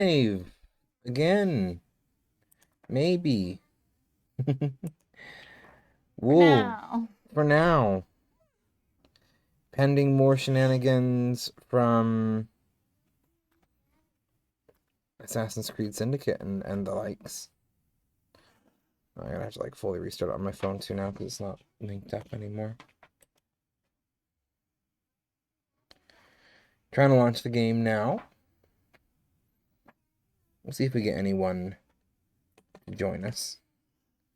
Live again. Maybe. For Whoa. now. For now. Pending more shenanigans from Assassin's Creed Syndicate and the likes. I'm gonna have to fully restart it on my phone too now because it's not linked up anymore. Trying to launch the game now. We'll see if we get anyone to join us.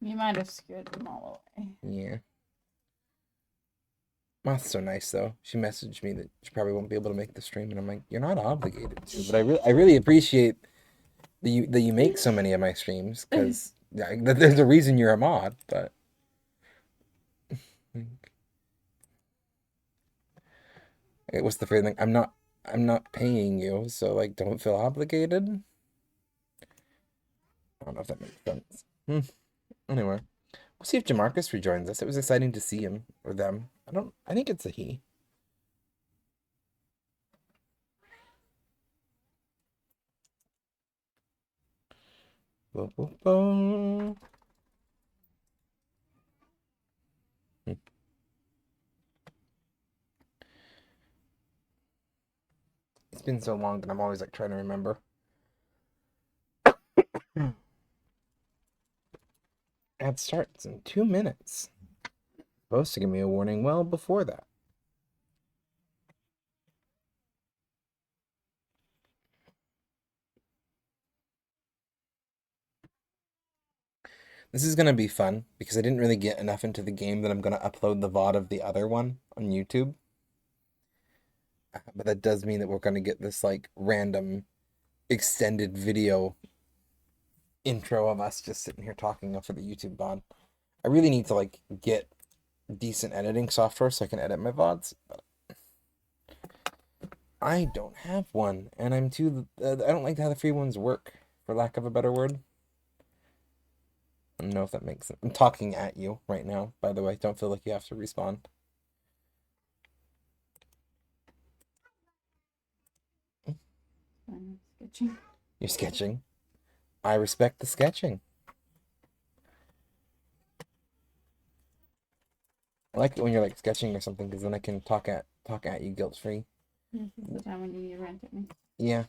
You might have scared them all away. Yeah. Moth's so nice though. She messaged me that she probably won't be able to make the stream, and I'm like, you're not obligated to, but I really appreciate that you make so many of my streams because there's a reason you're a mod. But what's the fair thing? I'm not paying you, so don't feel obligated. I don't know if that makes sense. Anyway, we'll see if Jamarcus rejoins us. It was exciting to see him or them. I think it's a he. Bo, bo, bo. It's been so long that I'm always trying to remember. Ad starts in 2 minutes. Supposed to give me a warning well before that. This is going to be fun because I didn't really get enough into the game that I'm going to upload the VOD of the other one on YouTube. But that does mean that we're going to get this random extended video intro of us just sitting here talking for the YouTube VOD. I really need to get decent editing software so I can edit my VODs. But I don't have one, and I don't like how the free ones work, for lack of a better word. I don't know if that makes sense. I'm talking at you right now, by the way. Don't feel like you have to respond. I'm sketching. You're sketching. I respect the sketching. I like it when you're sketching or something because then I can talk at you guilt free. This is the time when you need to rant at me. Yeah.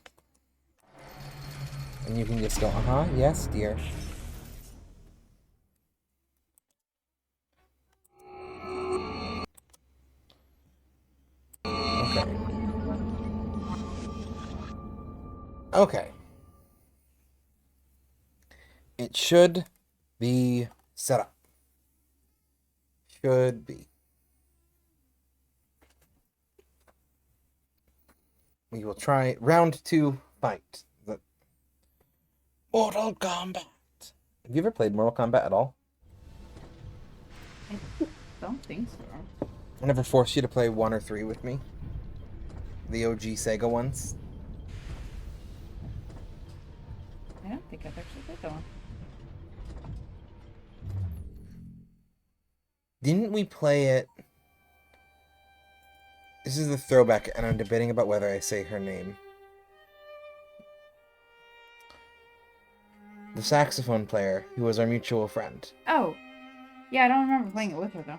And you can just go, yes, dear. Okay. Okay. It should be set up. Should be. We will try round 2 fight. The Mortal Kombat. Have you ever played Mortal Kombat at all? I don't think so. I never forced you to play 1 or 3 with me. The OG Sega ones. I don't think I've actually played that one. Didn't we play it? This is the throwback, and I'm debating about whether I say her name. The saxophone player, who was our mutual friend. Oh. Yeah, I don't remember playing it with her, though.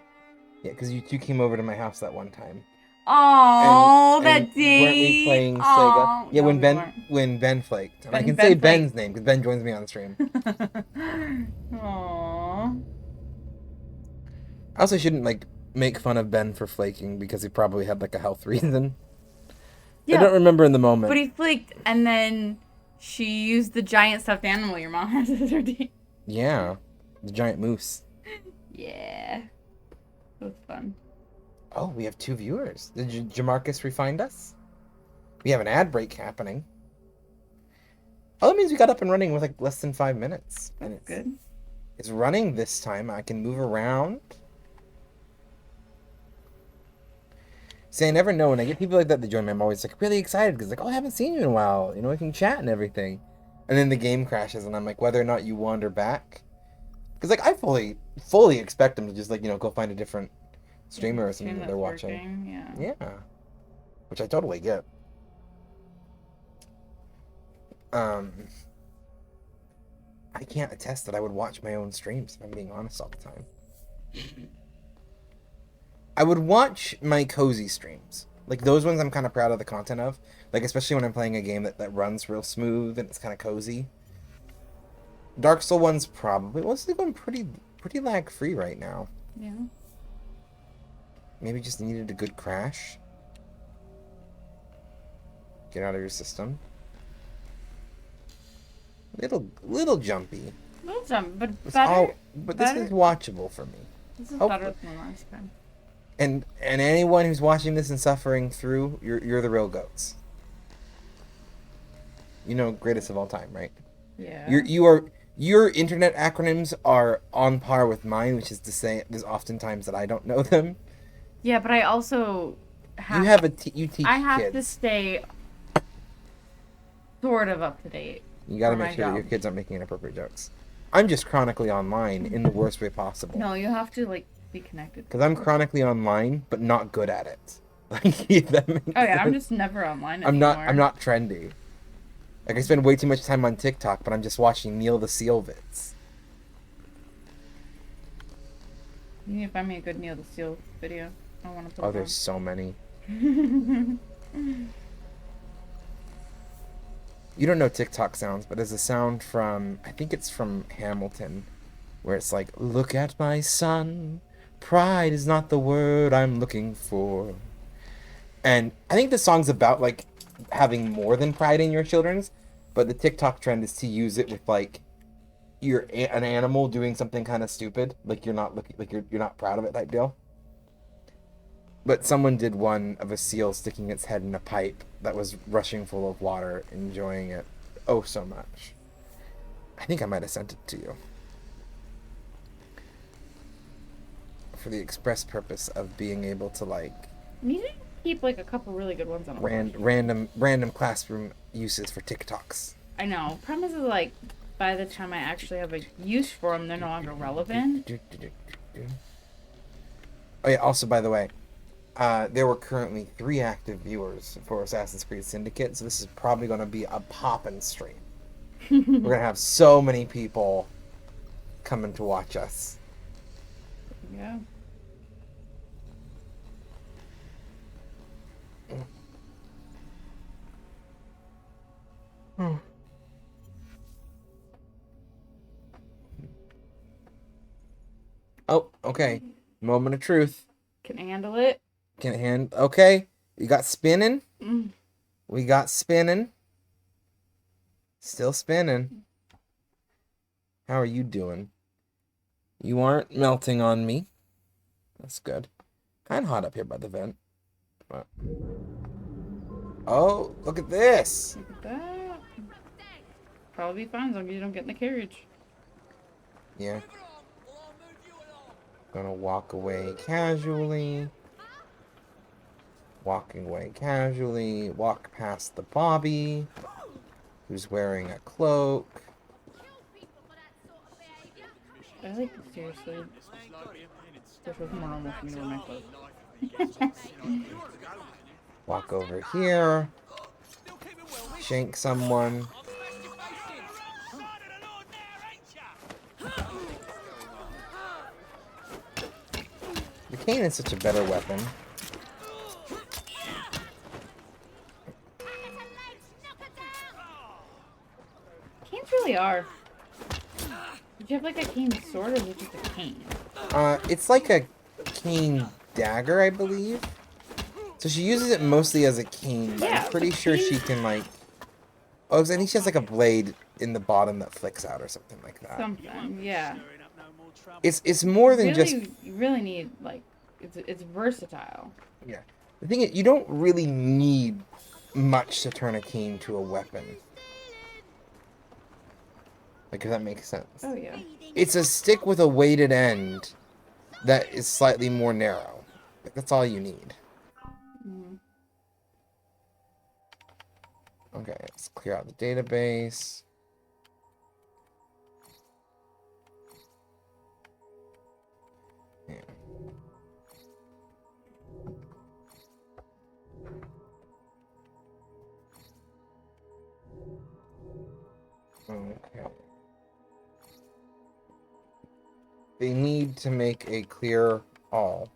Yeah, because you two came over to my house that one time. Oh, And that day. weren't we playing Sega? Aw, Yeah, no, when we Ben weren't. when Ben flaked. And I Ben can say flaked. Ben's name because Ben joins me on stream. Aww. I also shouldn't make fun of Ben for flaking because he probably had a health reason. Yeah, I don't remember in the moment. but he flaked, and then she used the giant stuffed animal your mom has as her team. Yeah, the giant moose. Yeah. That was fun. Oh, we have 2 viewers. Did Jamarcus refind us? We have an ad break happening. Oh, that means we got up and running with less than 5 minutes. That's And good. It's running this time. I can move around. See, I never know when I get people like that join me. I'm always really excited because oh, I haven't seen you in a while. We can chat and everything. And then the game crashes, and I'm whether or not you wander back, because I fully expect them to just go find a different streamer or something that they're watching. Yeah. Yeah, which I totally get. Um, I can't attest that I would watch my own streams, if I'm being honest all the time. I would watch my cozy streams. Like, those ones I'm kind of proud of the content of. Like, especially when I'm playing a game that runs real smooth and it's kind of cozy. Dark Soul one's probably... Well, it's going pretty lag-free right now. Yeah. Maybe just needed a good crash. Get out of your system. Little jumpy. Little jump, but better. But this is watchable for me. This is better than last time. And anyone who's watching this and suffering through, you're the real goats. You know, greatest of all time, right? Yeah. Your internet acronyms are on par with mine, which is to say, there's oftentimes that I don't know them. Yeah, but I also have. You teach I have kids. to stay sort of up to date. You got to make sure that your kids aren't making inappropriate jokes. I'm just chronically online in the worst way possible. No, you have to be connected. Because I'm chronically online, but not good at it. Like, that makes Oh yeah, I'm sense. just never online anymore. I'm not trendy. Like, I spend way too much time on TikTok, but I'm just watching Neil the Seal vids. You need to find me a good Neil the Seal video. I want to put Oh, it there's so many. on. You don't know TikTok sounds, but there's a sound from, I think it's from Hamilton, where it's like, look at my son, pride is not the word I'm looking for. And I think the song's about, like, having more than pride in your children's, but the TikTok trend is to use it with, like, you're an animal doing something kind of stupid, like you're not proud of it type deal. But someone did one of a seal sticking its head in a pipe that was rushing full of water, enjoying it oh so much. I think I might have sent it to you. For the express purpose of being able to, like... You need to keep, a couple really good ones on a random classroom uses for TikToks. I know. Problem is, by the time I actually have a use for them, they're no longer relevant. Oh yeah, also, by the way, there were currently 3 active viewers for Assassin's Creed Syndicate, so this is probably going to be a poppin' stream. We're going to have so many people coming to watch us. Yeah. Oh, okay. Moment of truth. Can handle it. Okay. You got spinning. Mm. We got spinning. Still spinning. How are you doing? You aren't melting on me. That's good. Kind of hot up here by the vent. But... Oh, look at this. Look at that. Probably be fine as long as you don't get in the carriage. Yeah. Gonna walk away casually. Walking away casually. Walk past the Bobby, who's wearing a cloak. I like it, seriously. This was more normal for me to wear my clothes. Walk over here. Shank someone. The cane is such a better weapon. Canes really are. Did you have a cane sword or is it just a cane? It's like a cane dagger, I believe. So she uses it mostly as a cane, but Yeah, I'm pretty sure she can, Oh, I think she has, a blade in the bottom that flicks out or something like that. Something, yeah. It's more than just... You really need, it's versatile. Yeah. The thing is, you don't really need much to turn a cane to a weapon. If that makes sense. Oh, yeah. It's a stick with a weighted end that is slightly more narrow. That's all you need. Mm. Okay, let's clear out the database. Yeah. Okay. They need to make a clear all.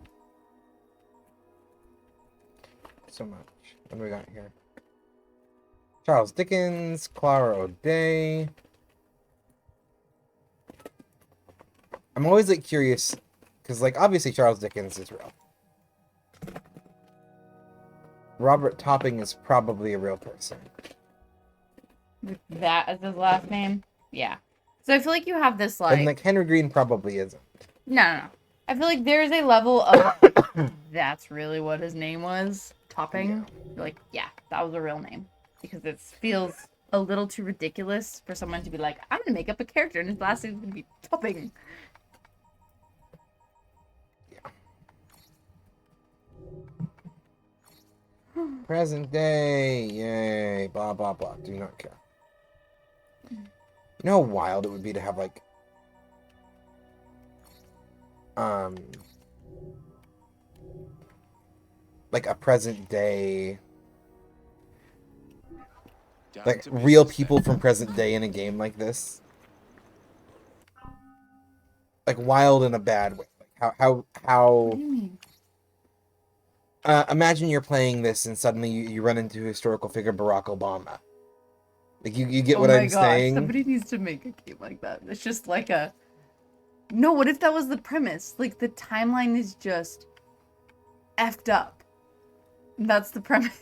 So much. What do we got here? Charles Dickens, Clara O'Day. I'm always like curious, because like obviously Charles Dickens is real. Robert Topping is probably a real person. With that as his last name? Yeah. So I feel like you have this like... And like Henry Green probably isn't. No. I feel like there's a level of... That's really what his name was? Topping? Yeah. Like, yeah, that was a real name. Because it feels a little too ridiculous for someone to be like, I'm gonna make up a character and his last name's gonna be Topping. Present day, yay, blah, blah, blah. Do not care. You know how wild it would be to have, like, a present day, like, real people from present day in a game like this? Like, wild in a bad way. Like, how... What do you mean? Imagine you're playing this and suddenly you run into a historical figure Barack Obama. Like, you get what I'm saying? Somebody needs to make a game like that. It's just like a... No, what if that was the premise? Like, the timeline is just effed up. That's the premise.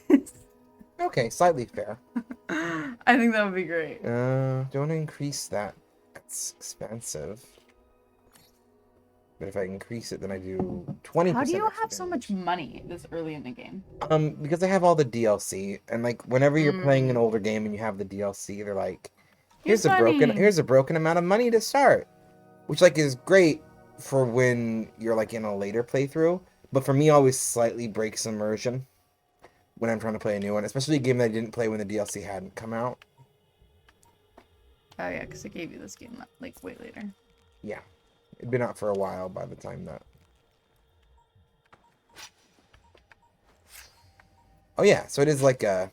Okay, slightly fair. I think that would be great. Don't increase that. That's expensive. But if I increase it, then I do 20%. How do you have so much money this early in the game? Because I have all the DLC, and like whenever you're playing an older game and you have the DLC, they're like, here's a broken amount of money to start, which like is great for when you're like in a later playthrough, but for me always slightly breaks immersion when I'm trying to play a new one, especially a game that I didn't play when the DLC hadn't come out. Oh yeah, because it gave you this game like way later. Yeah. It'd been out for a while by the time that... Oh yeah, so it is like a...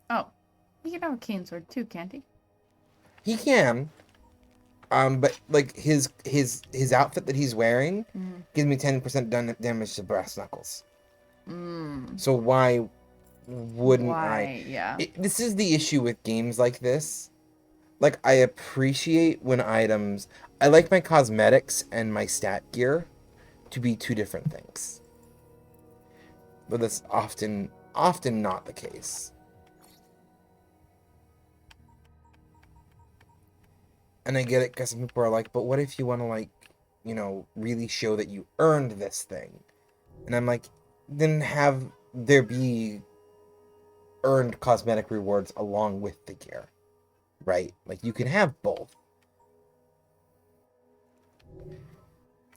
Oh. He can have a cane sword too, can't he? He can. But like his outfit that he's wearing gives me 10% damage to brass knuckles. So why wouldn't I? Yeah. This is the issue with games like this. Like, I appreciate when items... I like my cosmetics and my stat gear to be two different things. But that's often not the case. And I get it because some people are like, but what if you want to, like, you know, really show that you earned this thing? And I'm like, then have there be earned cosmetic rewards along with the gear. Right? Like, you can have both.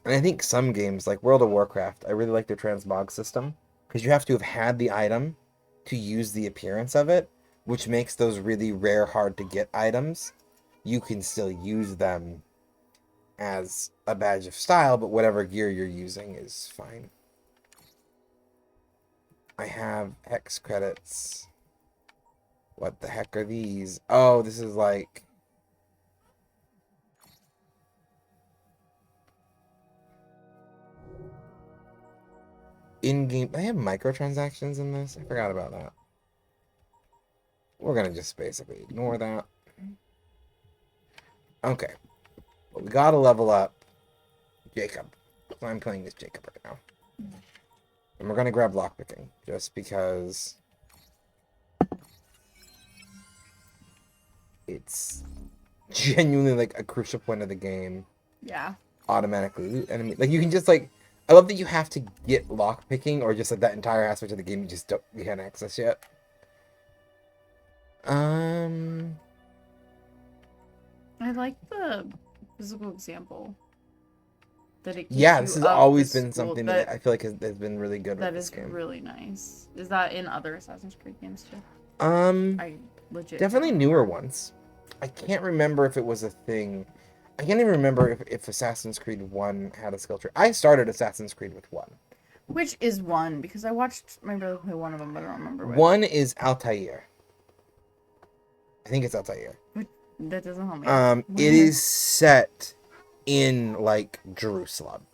And I think some games, like World of Warcraft, I really like their transmog system. Because you have to have had the item to use the appearance of it, which makes those really rare, hard-to-get items. You can still use them as a badge of style, but whatever gear you're using is fine. I have Hex credits. What the heck are these? Oh, this is like... in-game... I have microtransactions in this? I forgot about that. We're gonna just basically ignore that. Okay. But we gotta level up Jacob. I'm playing as Jacob right now. And we're gonna grab lockpicking, just because... it's genuinely like a crucial point of the game. Yeah. Automatically loot enemy. Like you can just like, I love that you have to get lockpicking or just like that entire aspect of the game you can't access yet. I like the physical example that it gives yeah, this has always been school something that I feel like has been really good with this game. That is really nice. Is that in other Assassin's Creed games too? I legit definitely newer ones. I can't remember if it was a thing. I can't even remember if Assassin's Creed 1 had a skill tree. I started Assassin's Creed with 1. Which is 1? Because I watched my brother play one of them, but I don't remember which. 1 is Altair. I think it's Altair. That doesn't help me. It is set in like Jerusalem.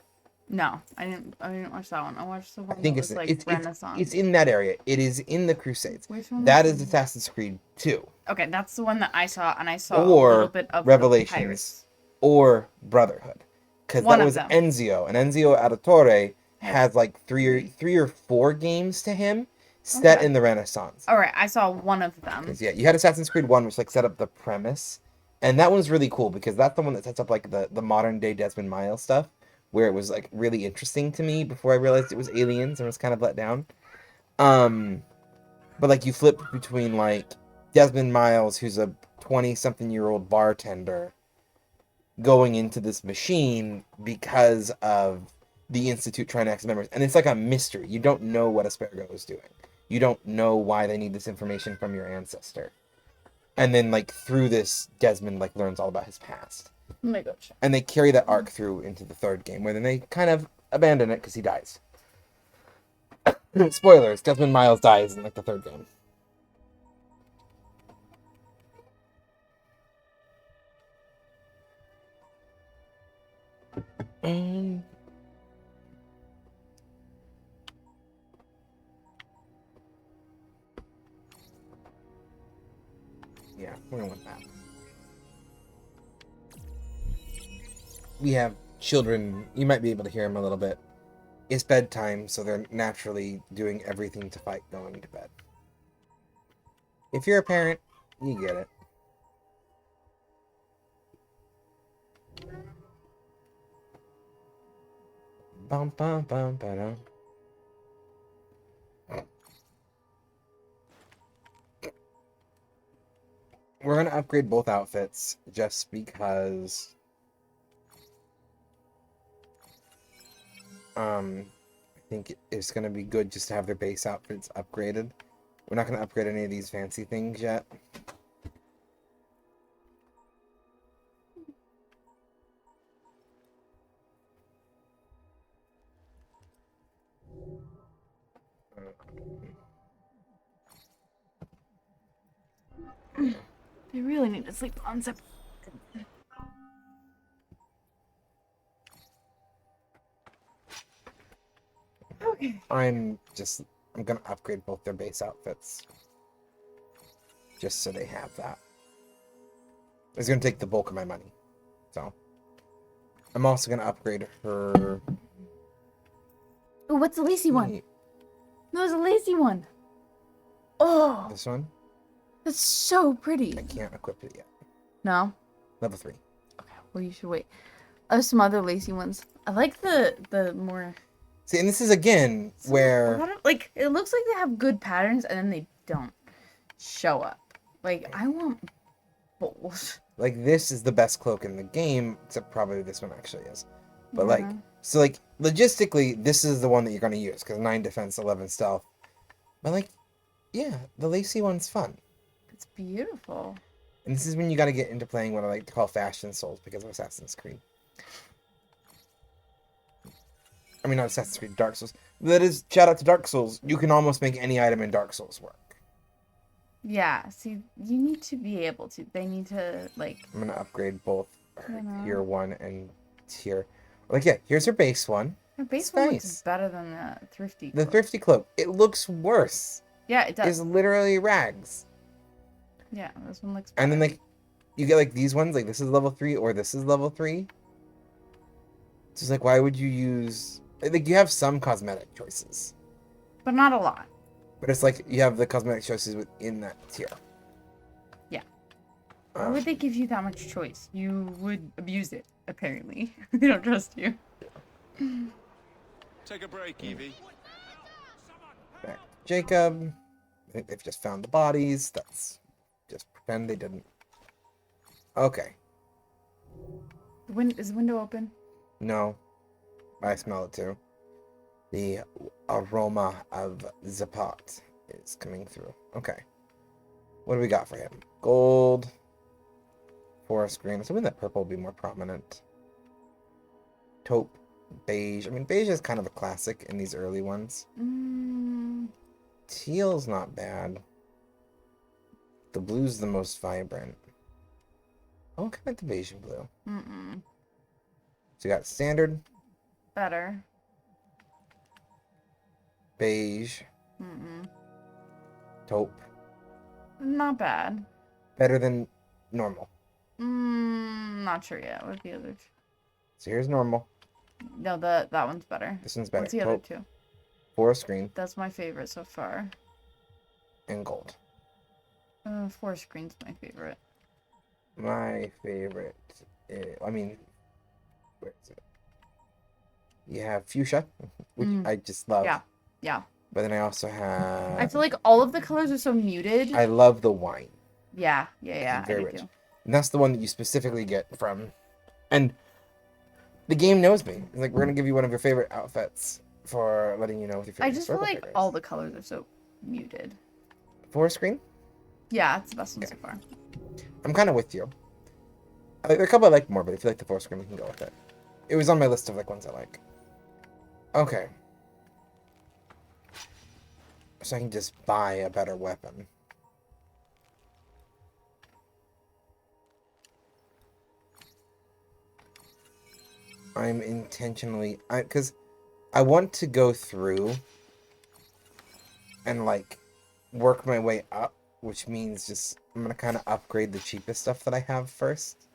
No, I didn't watch that one. I watched the I one think that was like it's Renaissance. in that area. It is in the Crusades. Which one? That is Assassin's Creed 2 Okay, that's the one that I saw, and I saw a little or bit of the Revelations pirates. or Brotherhood, because One that of was them. Enzio, and Enzio Auditore Had has like three or four games to him set Okay. in the Renaissance. All right, I saw one of them. Because yeah, you had Assassin's Creed 1, which like set up the premise, and that one's really cool because that's the one that sets up like the modern day Desmond Miles stuff, where it was like really interesting to me before I realized it was aliens and was kind of let down. But like you flip between like Desmond Miles, who's a 20-something-year-old bartender, going into this machine because of the Institute trying to access memories, and it's like a mystery. You don't know what Aspergo is doing. You don't know why they need this information from your ancestor. And then like through this, Desmond like learns all about his past. Oh my gosh. And they carry that arc through into the third game, where then they kind of abandon it because he dies. Spoilers: Desmond Miles dies in like the third game. Um, yeah, we're gonna want that. We have children. You might be able to hear them a little bit. It's bedtime, so they're naturally doing everything to fight going to bed. If you're a parent, you get it. Bum, bum, bum, ba-dum. We're gonna upgrade both outfits just because I think it's gonna be good just to have their base outfits upgraded. We're not gonna upgrade any of these fancy things yet. They really need to sleep on some. Okay. I'm gonna upgrade both their base outfits. Just so they have that. It's gonna take the bulk of my money. So I'm also gonna upgrade her. Oh, what's the lacy one? No, it's a lacy one. Oh, This one? that's so pretty. I can't equip it yet. No? Level 3. Okay, well, you should wait. There's some other lacy ones. I like the more... See, and this is again where... like, it looks like they have good patterns, and then they don't show up. Like, I want both. Like, this is the best cloak in the game, except probably this one actually is. But, like, so, like, logistically, this is the one that you're going to use, because 9 defense, 11 stealth. But, like, yeah, the lacy one's fun. It's beautiful. And this is when you got to get into playing what I like to call Fashion Souls, because of Assassin's Creed. I mean, not Assassin's Creed, Dark Souls. That is, shout out to Dark Souls. You can almost make any item in Dark Souls work. Yeah, see, you need to be able to. They need to, like... I'm going to upgrade both tier 1 and tier... Like, yeah, here's her base one. Her base one looks better than the thrifty The cloak. thrifty cloak. It looks worse. Yeah, it does. It's literally rags. Yeah, this one looks better. And then, like, you get, like, these ones. Like, this is level 3 or this is level 3. It's just like, why would you use... Like, you have some cosmetic choices. But not a lot. But it's like, you have the cosmetic choices within that tier. Yeah. Why would they give you that much choice? You would abuse it, apparently. They don't trust you. Take a break, Evie. Back to Jacob. I think they've just found the bodies. That's... Just pretend they didn't. Okay. Is the window open? No. I smell it too. The aroma of Zapat is coming through. Okay. What do we got for him? Gold. Forest green. Something that purple will be more prominent. Taupe. Beige. I mean, beige is kind of a classic in these early ones. Teal's not bad. The blue's the most vibrant. Oh, kind of the beige and blue. Mm-mm. So you got standard, Better. beige, Mm-mm. taupe. Not bad. Better than normal. Not sure yet. What's the other two? So here's normal. No, that one's better. This one's better. What's the other Taupe, two? forest green, That's my favorite so far. and gold. Forest green's my favorite. My favorite, where is it? You have fuchsia, which I just love. Yeah, yeah. But then I also have. I feel like all of the colors are so muted. I love the wine. Yeah. Very I do rich. too. And that's the one that you specifically get from. And the game knows me. It's like, we're going to give you one of your favorite outfits for letting you know with your favorite I just feel like figures. all the colors are so muted. Forest green? Yeah, it's the best one so far. I'm kind of with you. There are a couple I like more, but if you like the forest green, we can go with it. It was on my list of like ones I like. Okay. So I can just buy a better weapon. I'm intentionally... Because I want to go through and, like, work my way up, which means just... I'm going to kind of upgrade the cheapest stuff that I have first.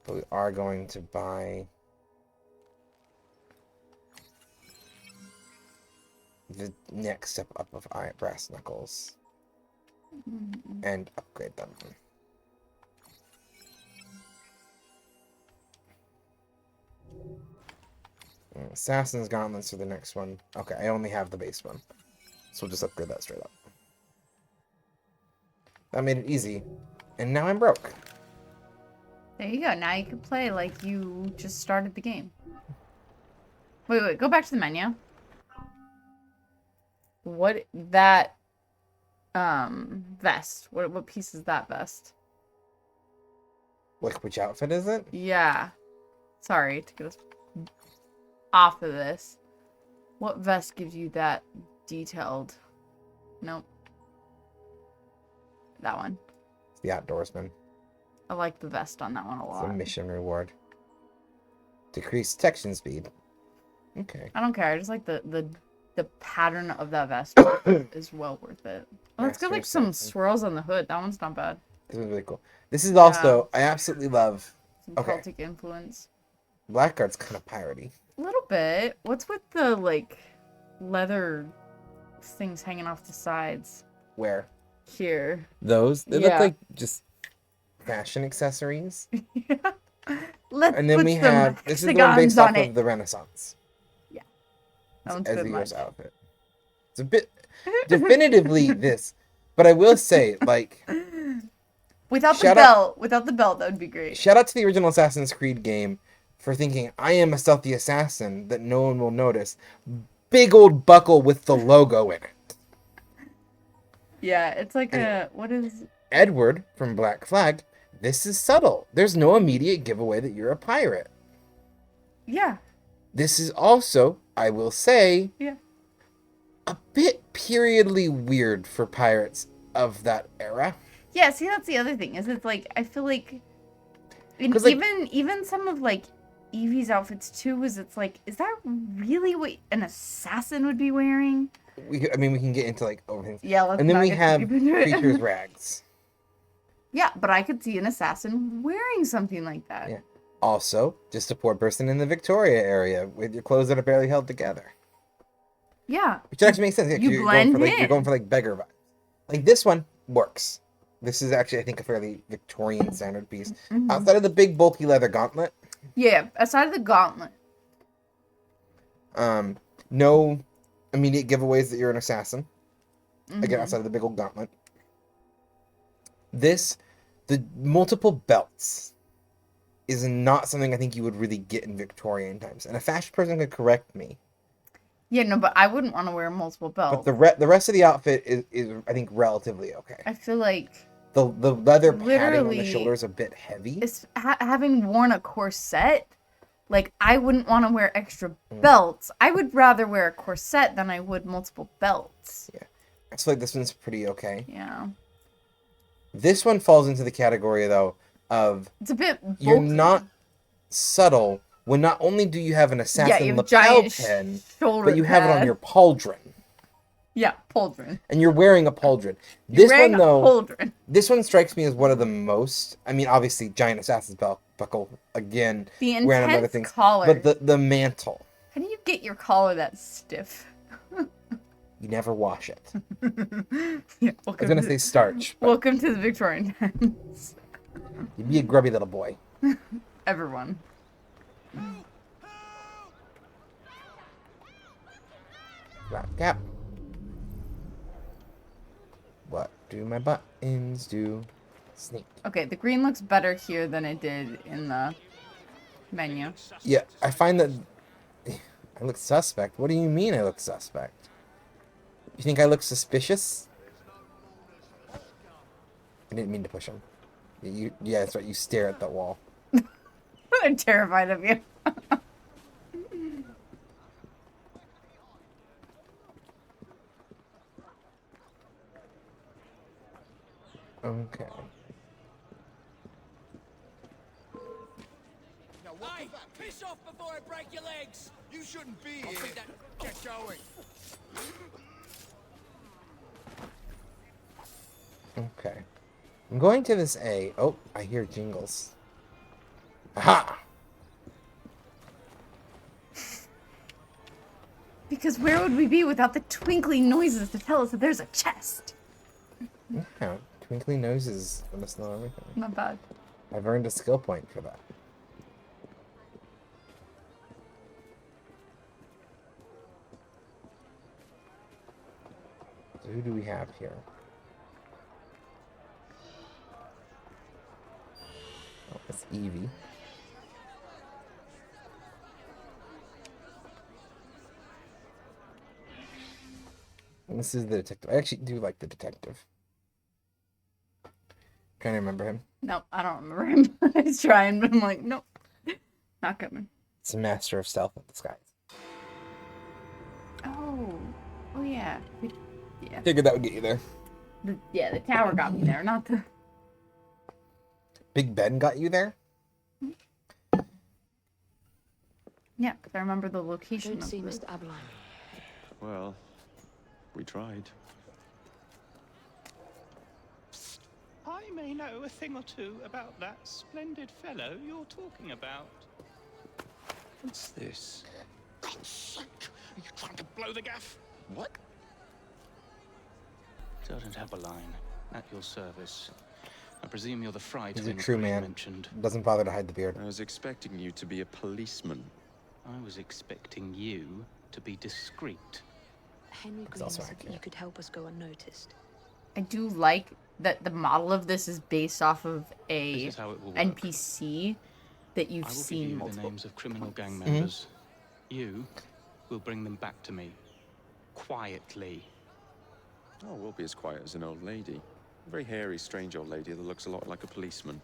But we are going to buy... the next step up of brass knuckles. And upgrade them. Assassin's Gauntlets are the next one. Okay, I only have the base one. So we'll just upgrade that straight up. That made it easy. And now I'm broke. There you go. Now you can play like you just started the game. Wait. Go back to the menu. What that vest? What piece is that vest? Like, which outfit is it? Yeah. Sorry to get us off of this. What vest gives you that detailed? Nope. That one. It's the Outdoorsman. I like the vest on that one a It's lot. a mission reward. Decreased detection speed. Okay. I don't care. I just like the pattern of that vest is well worth it. Oh, it's got like some swirls on the hood. That one's not bad. This is really cool. This is also, I absolutely love... Some Okay. Celtic influence. Blackguard's kind of piratey. A little bit. What's with the like leather things hanging off the sides? Where? Here. Those? They Yeah. look like just fashion accessories. Yeah. Let's And then put we some have... This is the one based hexagons off on it. of the Renaissance. Yeah. That one's As good Ezio's much. outfit. It's a bit... definitively this. But I will say, like... Without the Shout belt, that would be great. Shout out to the original Assassin's Creed game for thinking, I am a stealthy assassin that no one will notice. Big old buckle with the logo in it. Yeah, it's like what is... Edward from Black Flag, this is subtle. There's no immediate giveaway that you're a pirate. Yeah. This is also, I will say, Yeah. a bit periodly weird for pirates of that era. Yeah, see, that's the other thing, is it's like, I feel like, and 'Cause, like- even some of, like, Evie's outfits, too, is it's like, is that really what an assassin would be wearing? We can get into, like, overthink. Yeah, let's And then not we get too have deep into it. Creature's Rags. Yeah, but I could see an assassin wearing something like that. Yeah. Also, just a poor person in the Victoria area with your clothes that are barely held together. Yeah. Which actually makes sense. Yeah, 'cause You blend You're in. going for, like, beggar vibes. Like, this one works. This is actually, I think, a fairly Victorian standard piece. Mhm. Outside of the big, bulky leather gauntlet, Yeah, aside of the gauntlet. no immediate giveaways that you're an assassin. Again, Mhm. outside of the big old gauntlet. The multiple belts is not something I think you would really get in Victorian times. And a fashion person could correct me. Yeah, no, but I wouldn't want to wear multiple belts. But the rest of the outfit is I think, relatively okay. I feel like The leather padding on Literally, the shoulder is a bit heavy. it's having worn a corset, like, I wouldn't want to wear extra Mm. belts. I would rather wear a corset than I would multiple belts. Yeah. I feel like this one's pretty okay. Yeah. This one falls into the category, though, of It's a bit you're bulky. not subtle when not only do you have an Yeah, assassin you have lapel giant pin, shoulder but you have it on pad. your pauldron. Yeah, pauldron. And you're wearing a pauldron. You're This wearing one, though, a pauldron. this one strikes me as one of the most... I mean, obviously, giant assassin's buckle, again, The wearing other intense things. collar. But the mantle, How do you get your collar that stiff? you never wash it. Yeah, I was going to say starch, but welcome to the Victorian times. you'd be a grubby little boy. Everyone. Black cap. What do my buttons do? Sneak. Okay, the green looks better here than it did in the menu. Yeah, I find that I look suspect. What do you mean I look suspect? You think I look suspicious? I didn't mean to push him. Yeah, that's right. You stare at that wall. I'm terrified of you. Okay. Hey, piss off before I break your legs! You shouldn't be here. Get going. Okay. I'm going to this A. Oh, I hear jingles. Aha! Because where would we be without the twinkling noises to tell us that there's a chest? Yeah, twinkly noses. Let us know everything. Not bad. I've earned a skill point for that. So who do we have here? Oh, it's Evie. And this is the detective. I actually do like the detective. Trying to remember him. Nope, I don't remember him. I was trying, but I'm like, nope. Not coming. It's a master of stealth and disguise. Oh. Oh, yeah. Yeah. Figured that would get you there. The tower got me there, not the... Big Ben got you there? Yeah, because I remember the location Don't of see the... Mr. Abeline. Well, we tried. I may know a thing or two about that splendid fellow you're talking about. What's this? God's sake! Are you trying to blow the gaff? What? Sergeant Abeline, at your service. I presume you're the fright He's a whom true Green man. mentioned. Doesn't bother to hide the beard. I was expecting you to be a policeman. I was expecting you to be discreet. Henry It's Green also said that you accurate. could help us go unnoticed. I do like that the model of this is based off of This a is how it will work. NPC that you've I will give seen you the multiple names of criminal gang Mm-hmm. members. You will bring them back to me. Quietly. Oh, we'll be as quiet as an old lady. A very hairy, strange old lady that looks a lot like a policeman.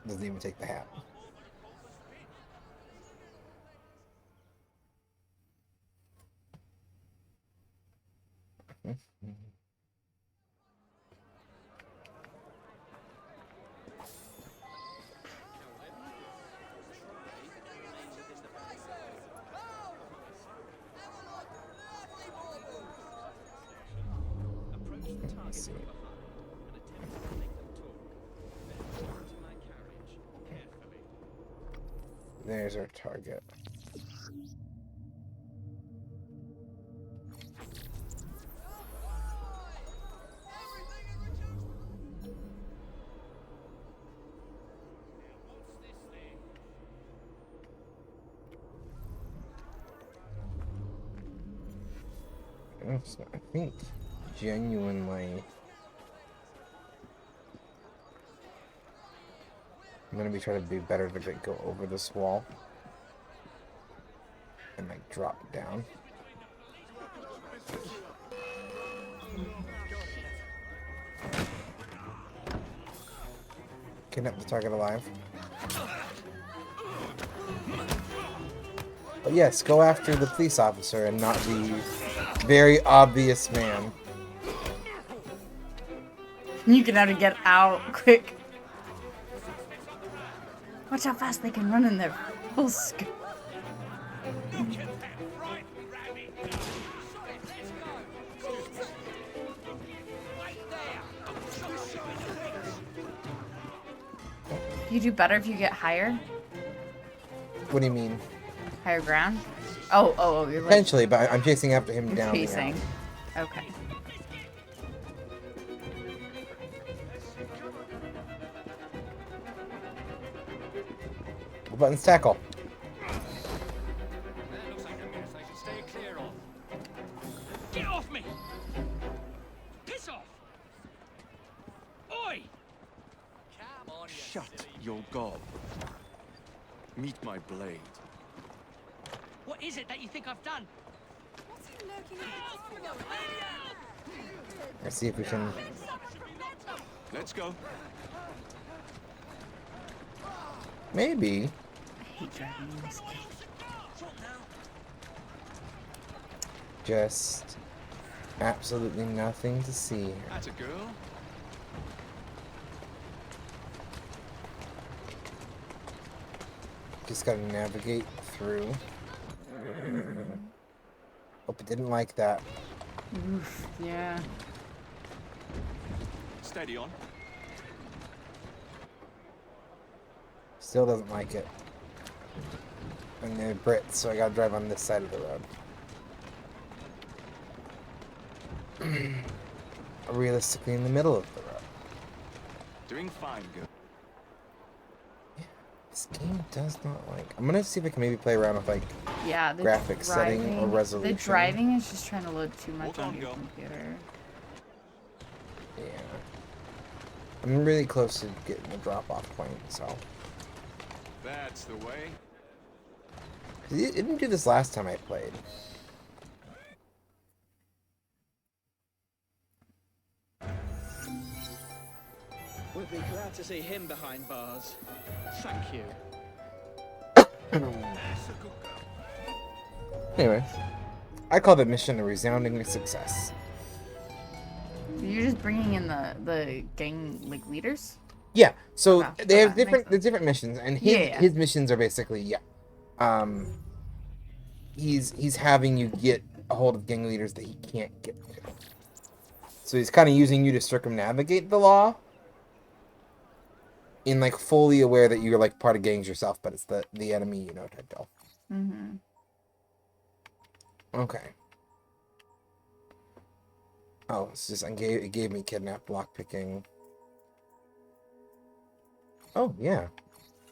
Doesn't even take the hat. Let's see. There's our target. So I think genuinely I'm gonna be trying to be better to go over this wall and like drop down. Kidnap the target alive. Oh, yes, go after the police officer and not the very obvious man. You can have to get out quick. Watch how fast they can run in there. Full scoop. You do better if you get higher? What do you mean? Higher ground? Oh, you're like Potentially, but I'm chasing after him down. pacing. Okay. What buttons tackle? That looks like a mess I should stay clear of. Get off me! Piss off! Oi! Come on, you Shut silly- your gob. Meet my blade. What is it that you think I've done? Let's see if we can. Let's go. Maybe. I hate driving in this game. Just absolutely nothing to see here. That's a girl. Just gotta navigate through. Hope it didn't like that. Oof, yeah. Steady on. Still doesn't like it. And they're Brits, so I gotta drive on this side of the road. Realistically, in the middle of the road. Doing fine, girl. This game does not like. I'm gonna see if I can maybe play around with like Yeah, the graphics setting or driving- resolution. The driving is just trying to load too much Hold on on, your girl. computer. Yeah. I'm really close to getting a drop-off point, so. That's the way. It didn't do this last time I played. We'll be glad to see him behind bars. Thank you. Anyway, I call the mission a resounding success. You're just bringing in the gang like leaders. Yeah, so Okay, they have okay, different makes there's different missions, and his Yeah. his missions are basically he's having you get a hold of gang leaders that he can't get to. So he's kind of using you to circumnavigate the law, in like fully aware that you're like part of gangs yourself, but it's the enemy, you know, type deal. Mm-hmm. Okay. Oh, it's just it gave me kidnap lockpicking. Oh yeah,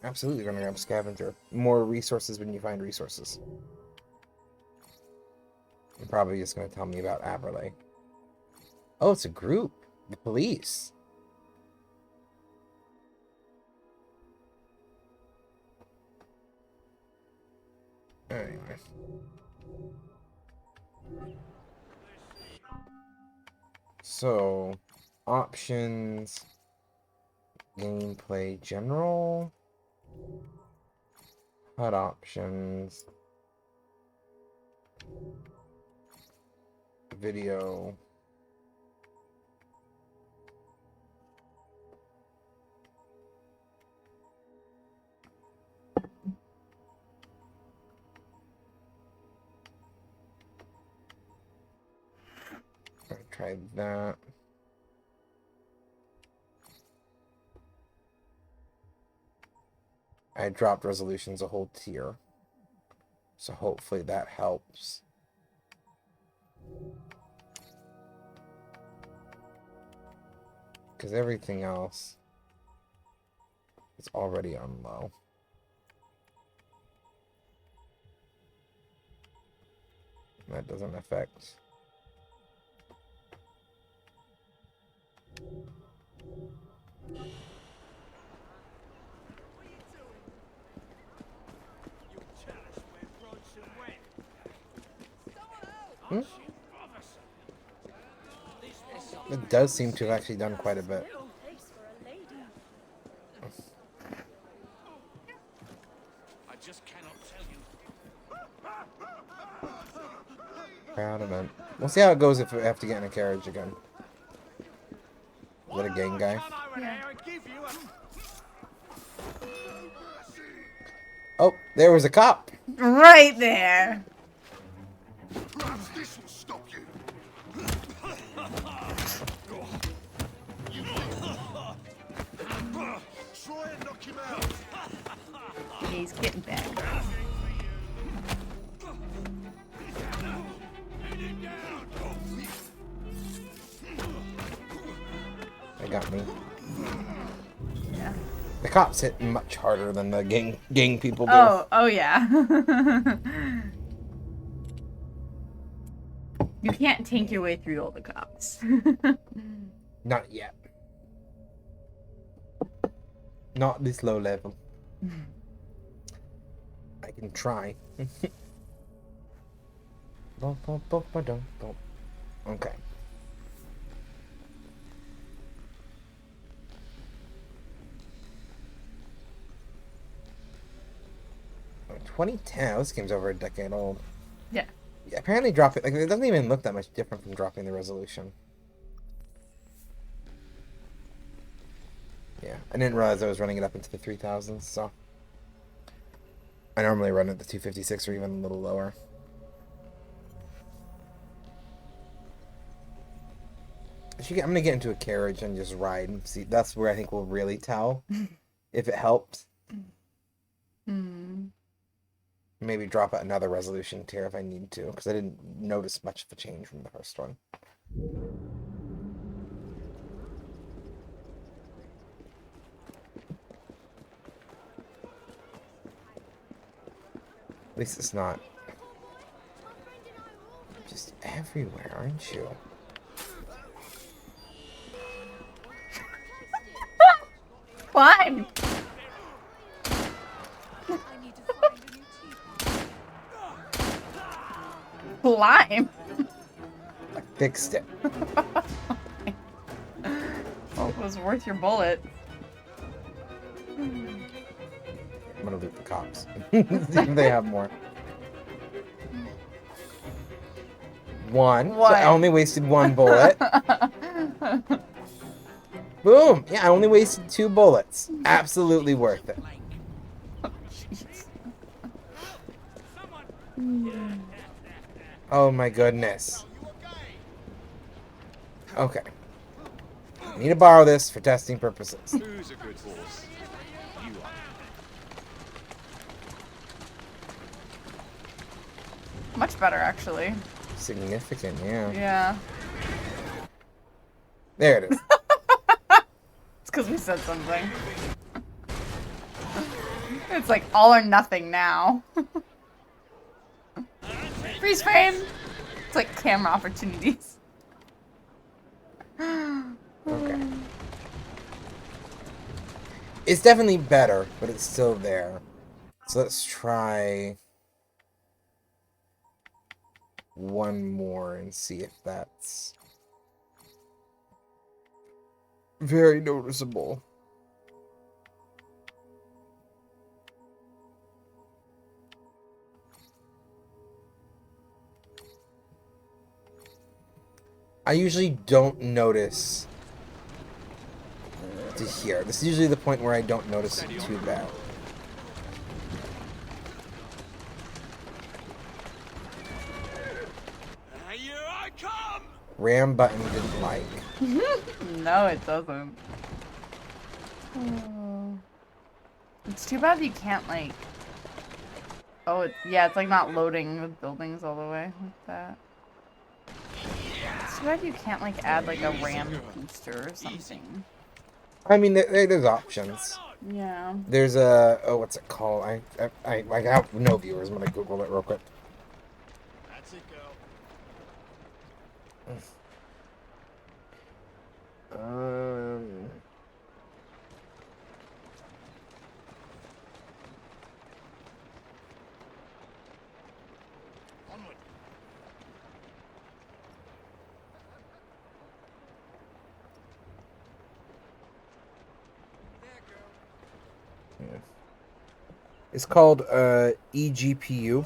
absolutely gonna grab scavenger. More resources when you find resources. You're probably just gonna tell me about Aberlay. Oh, it's a group. The police. Anyway. So, options, gameplay general, HUD options, video. I tried that. I dropped resolutions a whole tier. So hopefully that helps. Because everything else is already on low. That doesn't affect. Hmm? It does seem to have actually done quite a bit. I just cannot tell you. crowd event. We'll see how it goes if we have to get in a carriage again. Is that a gang guy? Come over here and give you a... Oh, there was a cop. Right there. Perhaps this will stop you. Try and knock him out. He's getting back. They got me. Yeah. The cops hit much harder than the gang people do. Oh yeah. You can't tank your way through all the cops. Not yet. Not this low level. I can try. Okay. Oh, 2010. This game's over a decade old. Yeah. Yeah, apparently drop it. Like, it doesn't even look that much different from dropping the resolution. Yeah, I didn't realize I was running it up into the 3000s, so I normally run at the 256 or even a little lower. I'm gonna get into a carriage and just ride and see. That's where I think we'll really tell if it helps. Maybe drop at another resolution tier if I need to, because I didn't notice much of a change from the first one. At least it's not just everywhere, aren't you? Climb! Climb! I fixed it. Oh, it was worth your bullet. I'm gonna loot the cops. See if they have more. One. So I only wasted one bullet. Boom! Yeah, I only wasted 2 bullets. Absolutely worth it. Oh my goodness. Okay. I need to borrow this for testing purposes. Who's a good horse? You are. Much better, actually. Significant, yeah. Yeah. There it is. It's because we said something. It's like all or nothing now. Freeze frame! It's like camera opportunities. Okay. It's definitely better, but it's still there. So let's try one more and see if that's very noticeable. I usually don't notice to here. This is usually the point where I don't notice it too bad. Here I come! Ram button didn't like. No, it doesn't. Oh. It's too bad you can't, like... Oh, yeah, it's like not loading the buildings all the way like that. It's too bad you can't, like, add, like, a RAM booster or something. I mean, there's options. Yeah. There's a... Oh, what's it called? I have no viewers. I'm gonna Google it real quick. That's it, girl. Onward. There, girl. It's called eGPU.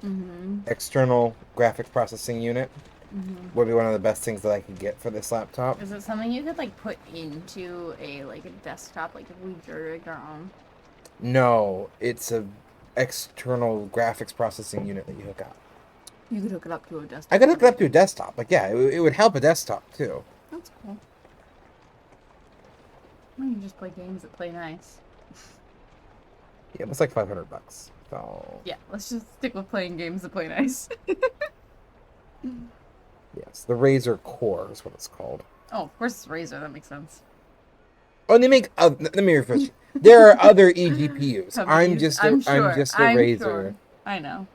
Mm-hmm. External graphics processing unit would be one of the best things that I could get for this laptop. Is it something you could like put into a desktop, like if we drew our own? No, it's a external graphics processing unit that you hook up. You could hook it up to a desktop. I could hook it up to a desktop. Like, yeah, it would help a desktop too. That's cool. Well, you can just play games that play nice. Yeah, it's like $500. So Yeah, let's just stick with playing games that play nice. yes, the Razer Core is what it's called. Oh, of course it's Razer. That makes sense. Oh, and they make. Let me refresh. There are other eGPUs. I'm just a Razer. Sure. I know.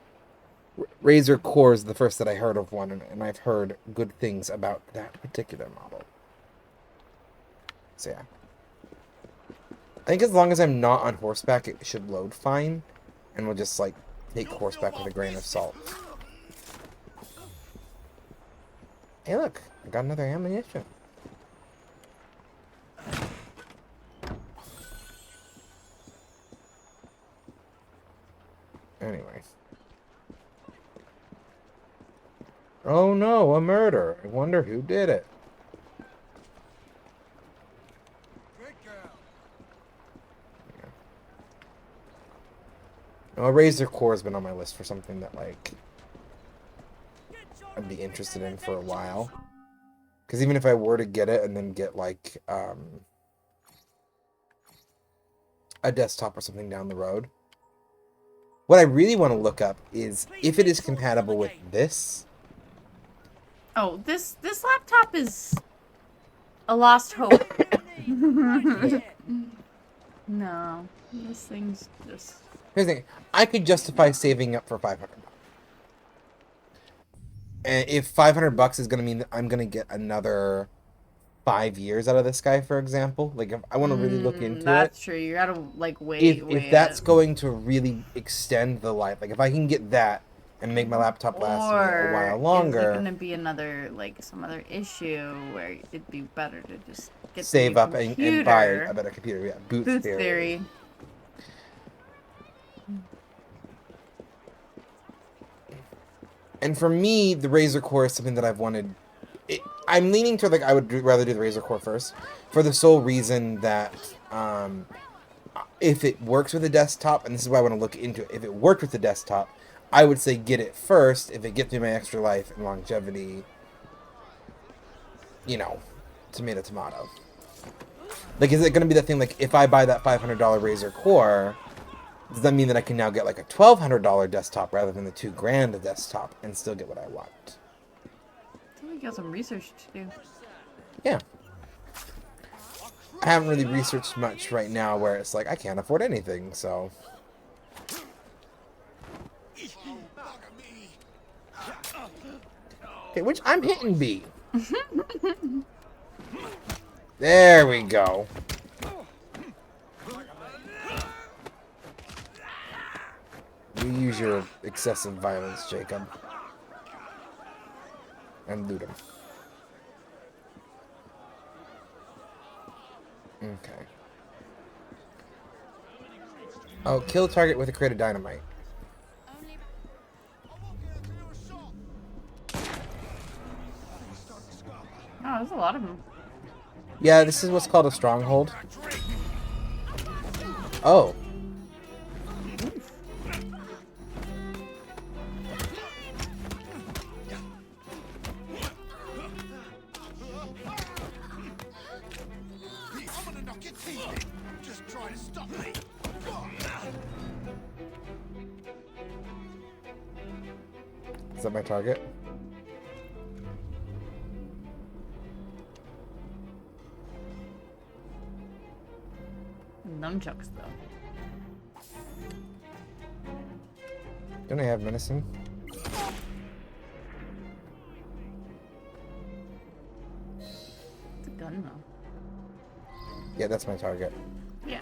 Razer Core is the first that I heard of one, and I've heard good things about that particular model. So yeah. I think as long as I'm not on horseback, it should load fine, and we'll just like take horseback with a grain of salt. Hey, look, I got another ammunition. Anyway. Oh no, a murder. I wonder who did it. Well, Razer Core has been on my list for something that, like, I'd be interested in for a while. Because even if I were to get it and then get, like, a desktop or something down the road, what I really want to look up is if it is compatible with this. Oh, this laptop is a lost hope. No, this thing's just... Here's the thing. I could justify saving up for $500. And if $500 is going to mean that I'm going to get another 5 years out of this guy, for example, like if I want to really look into that's it. true. You gotta like wait. If that's going to really extend the life, like if I can get that and make my laptop last me a while longer, is it gonna be another some other issue where it'd be better to just get save up and buy a better computer? Yeah, Booth theory. And for me, the Razer Core is something that I've wanted. I'm leaning toward I would rather do the Razer Core first, for the sole reason that if it works with a desktop, and this is why I want to look into it, if it worked with the desktop, I would say get it first. If it gets me my extra life and longevity, tomato, tomato. Like, is it going to be that thing, like, if I buy that $500 Razer Core, does that mean that I can now get, like, a $1,200 desktop rather than the $2,000 desktop and still get what I want? I think you got some research to do. Yeah. I haven't really researched much right now where it's like, I can't afford anything, so... Okay, which I'm hitting B. There we go. You use your excessive violence, Jacob. And loot him. Okay. Oh, kill target with a crate of dynamite. Oh, there's a lot of them. Yeah, this is what's called a stronghold. Oh. Is that my target? Nunchucks, though. Don't I have medicine? It's a gun, though. Yeah, that's my target. Yeah.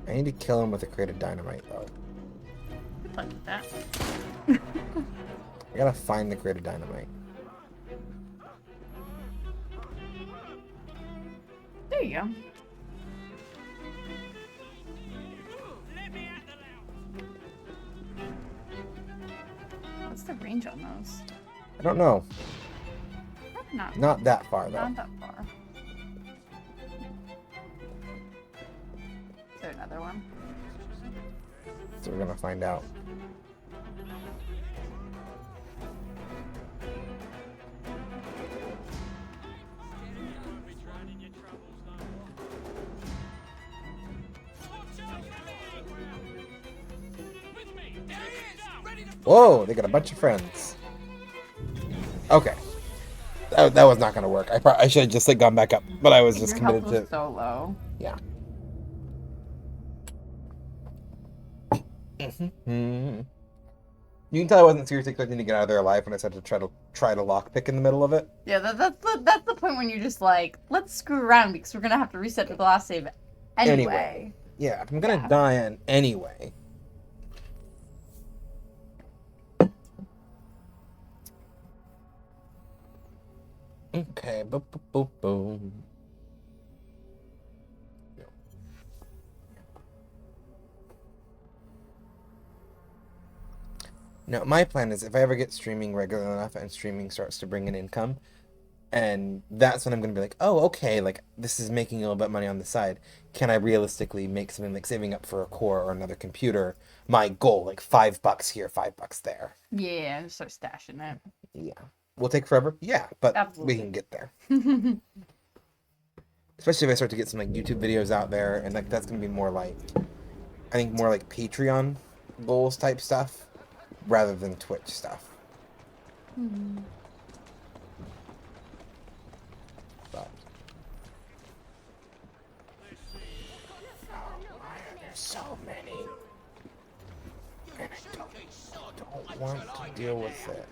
I need to kill him with a crate of dynamite, though. Good luck with that. I gotta find the crate of dynamite. There you go. What's the range on those? I don't know. Not Not that far, though. Not that far. Is there another one? So we're gonna find out. Whoa, they got a bunch of friends. Okay. That was not gonna work. I should have just like gone back up, but I was just Your committed health was to. so low. Yeah. You can tell I wasn't seriously expecting to get out of there alive when I said to try to lockpick in the middle of it. Yeah, that's the point when you're just like, let's screw around because we're gonna have to reset the last save anyway. Yeah, if I'm gonna die anyway. Okay, boom, boom, boom, boom. No, my plan is if I ever get streaming regular enough and streaming starts to bring in income, and that's when I'm going to be like, oh, okay, like, this is making a little bit of money on the side. Can I realistically make something like saving up for a core or another computer my goal, like $5 here, $5 there? Yeah, and start stashing it. Yeah. Will it take forever? Yeah, but Absolutely. we can get there. Especially if I start to get some, like, YouTube videos out there, and, like, that's going to be more like, I think more like Patreon goals type stuff, rather than Twitch stuff. But there's so many, and I don't want to deal with it.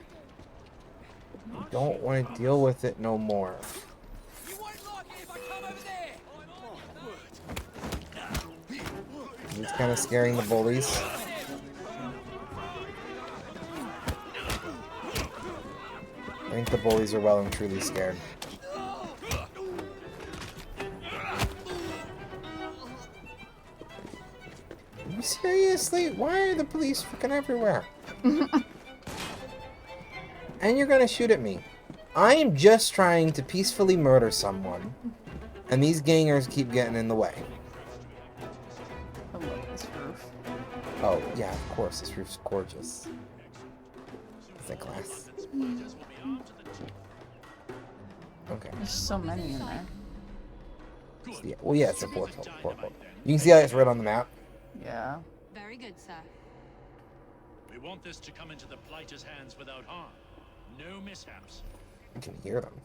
I don't want to deal with it no more. You won't like it if I come over there. It's kind of scaring the bullies. I think the bullies are well and truly scared. Seriously? Why are the police freaking everywhere? And you're gonna shoot at me. I am just trying to peacefully murder someone, and these gangers keep getting in the way. I love this roof. Oh, yeah, of course, this roof's gorgeous. Is that glass? Okay. There's so many in there. Yeah, well, yeah, it's a portal. You can see how it's right on the map. Yeah. Very good, sir. We want this to come into the Blighter's hands without harm. No mishaps. You can hear them.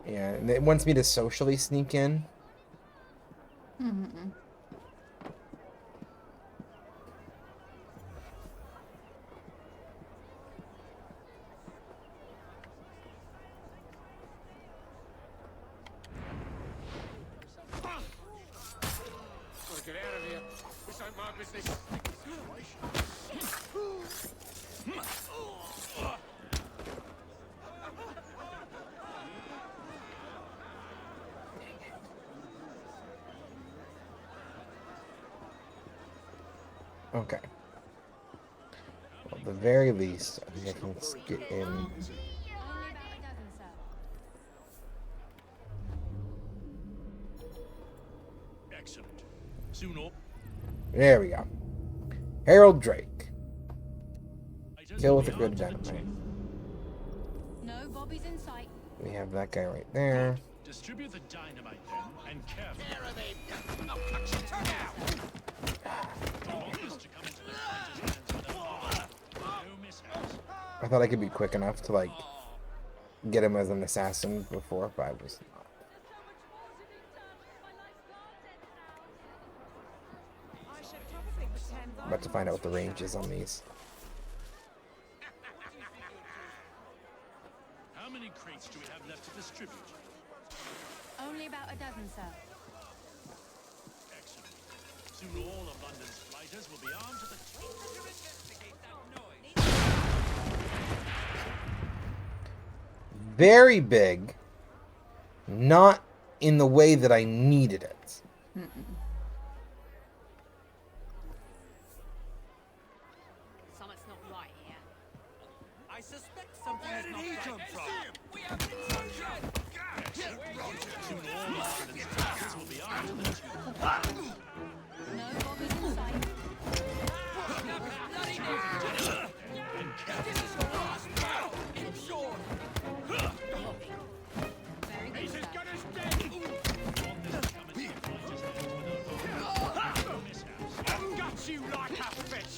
Yeah, and it wants me to socially sneak in. Mm-hmm. Get out of here. This ain't my business. Okay. Well, at the very least, I think I can get in. Only about a dozen, sir. Excellent. Soon all. There we go. Harold Drake. Fighters Kill will with a be good armed to the dynamite. teeth. No bobbies in sight. We have that guy right there. Distribute the dynamite then, and carefully. We want this to come into the Blighter's hands without harm. No mishaps. I thought I could be quick enough to, like, get him as an assassin before, but I was not. About to find out what the range is on these. How many crates do we have left to distribute? Only about a dozen, sir. Excellent. Soon all of London's Blighters will be armed to the Very big. Not in the way that I needed it. suspect something Where is did not he right. come from? We have been subject. Soon all Ireland's targets will be armed to the tooth. No bobbies in sight. Bloody name. This is your last battle. Ensure. Very good, sir. Got you like a fish.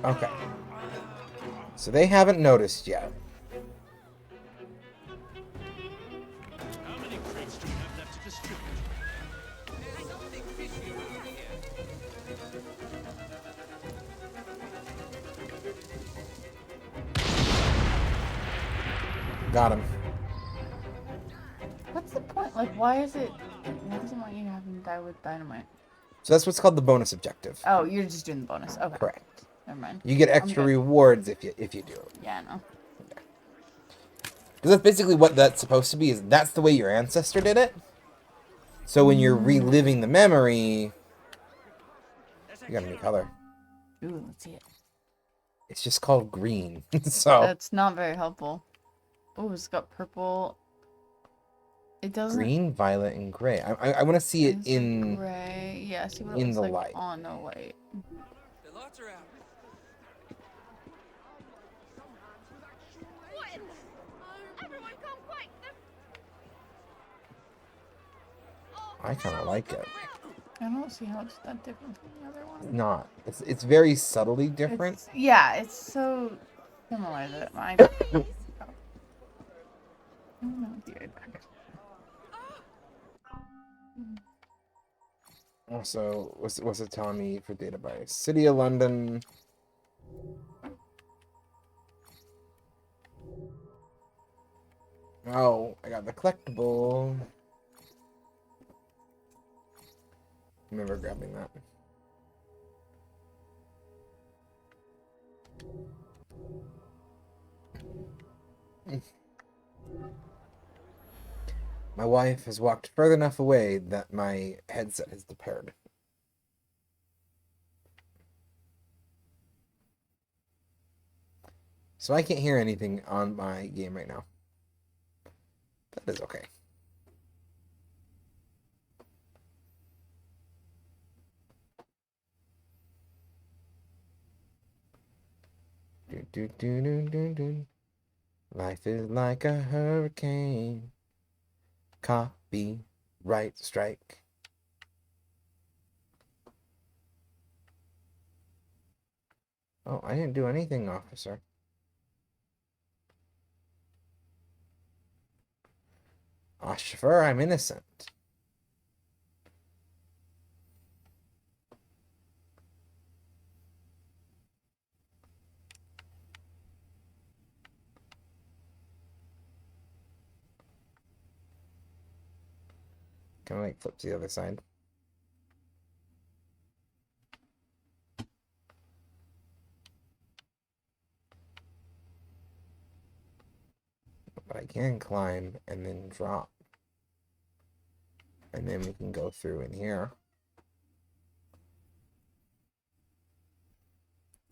Okay. So they haven't noticed yet. How many crates do you have left to distribute? There's something fishy around here. Got him. What's the point? Like, why does it want you to have him die with dynamite? So that's what's called the bonus objective. Oh, you're just doing the bonus. Okay. Correct. Never mind. You get I'm extra good. rewards if you do it. Yeah, I know. Because that's basically what that's supposed to be. Is that's the way your ancestor did it. So when you're reliving the memory, you got a new color. Ooh, let's see it. It's just called green. So That's not very helpful. Oh, it's got purple. It doesn't. green, violet, and gray. I want to see it It's in. gray. Yeah, see what it in looks the like light. on the light. The lights are out. What in the... Everyone come quick! I kind of like it. I don't see how it's that different from the other one. Not. It's very subtly different. Yeah, it's so similar that I don't know the iPad. Also, what's it telling me for database? City of London. Oh, I got the collectible. Remember grabbing that. My wife has walked further enough away that my headset has depaired. So I can't hear anything on my game right now. That is okay. Do, do, do, do, do, do. Life is like a hurricane. Copyright strike. Oh, I didn't do anything, officer. Chauffeur, I'm innocent. Can I like flip to the other side? But I can climb and then drop. And then we can go through in here.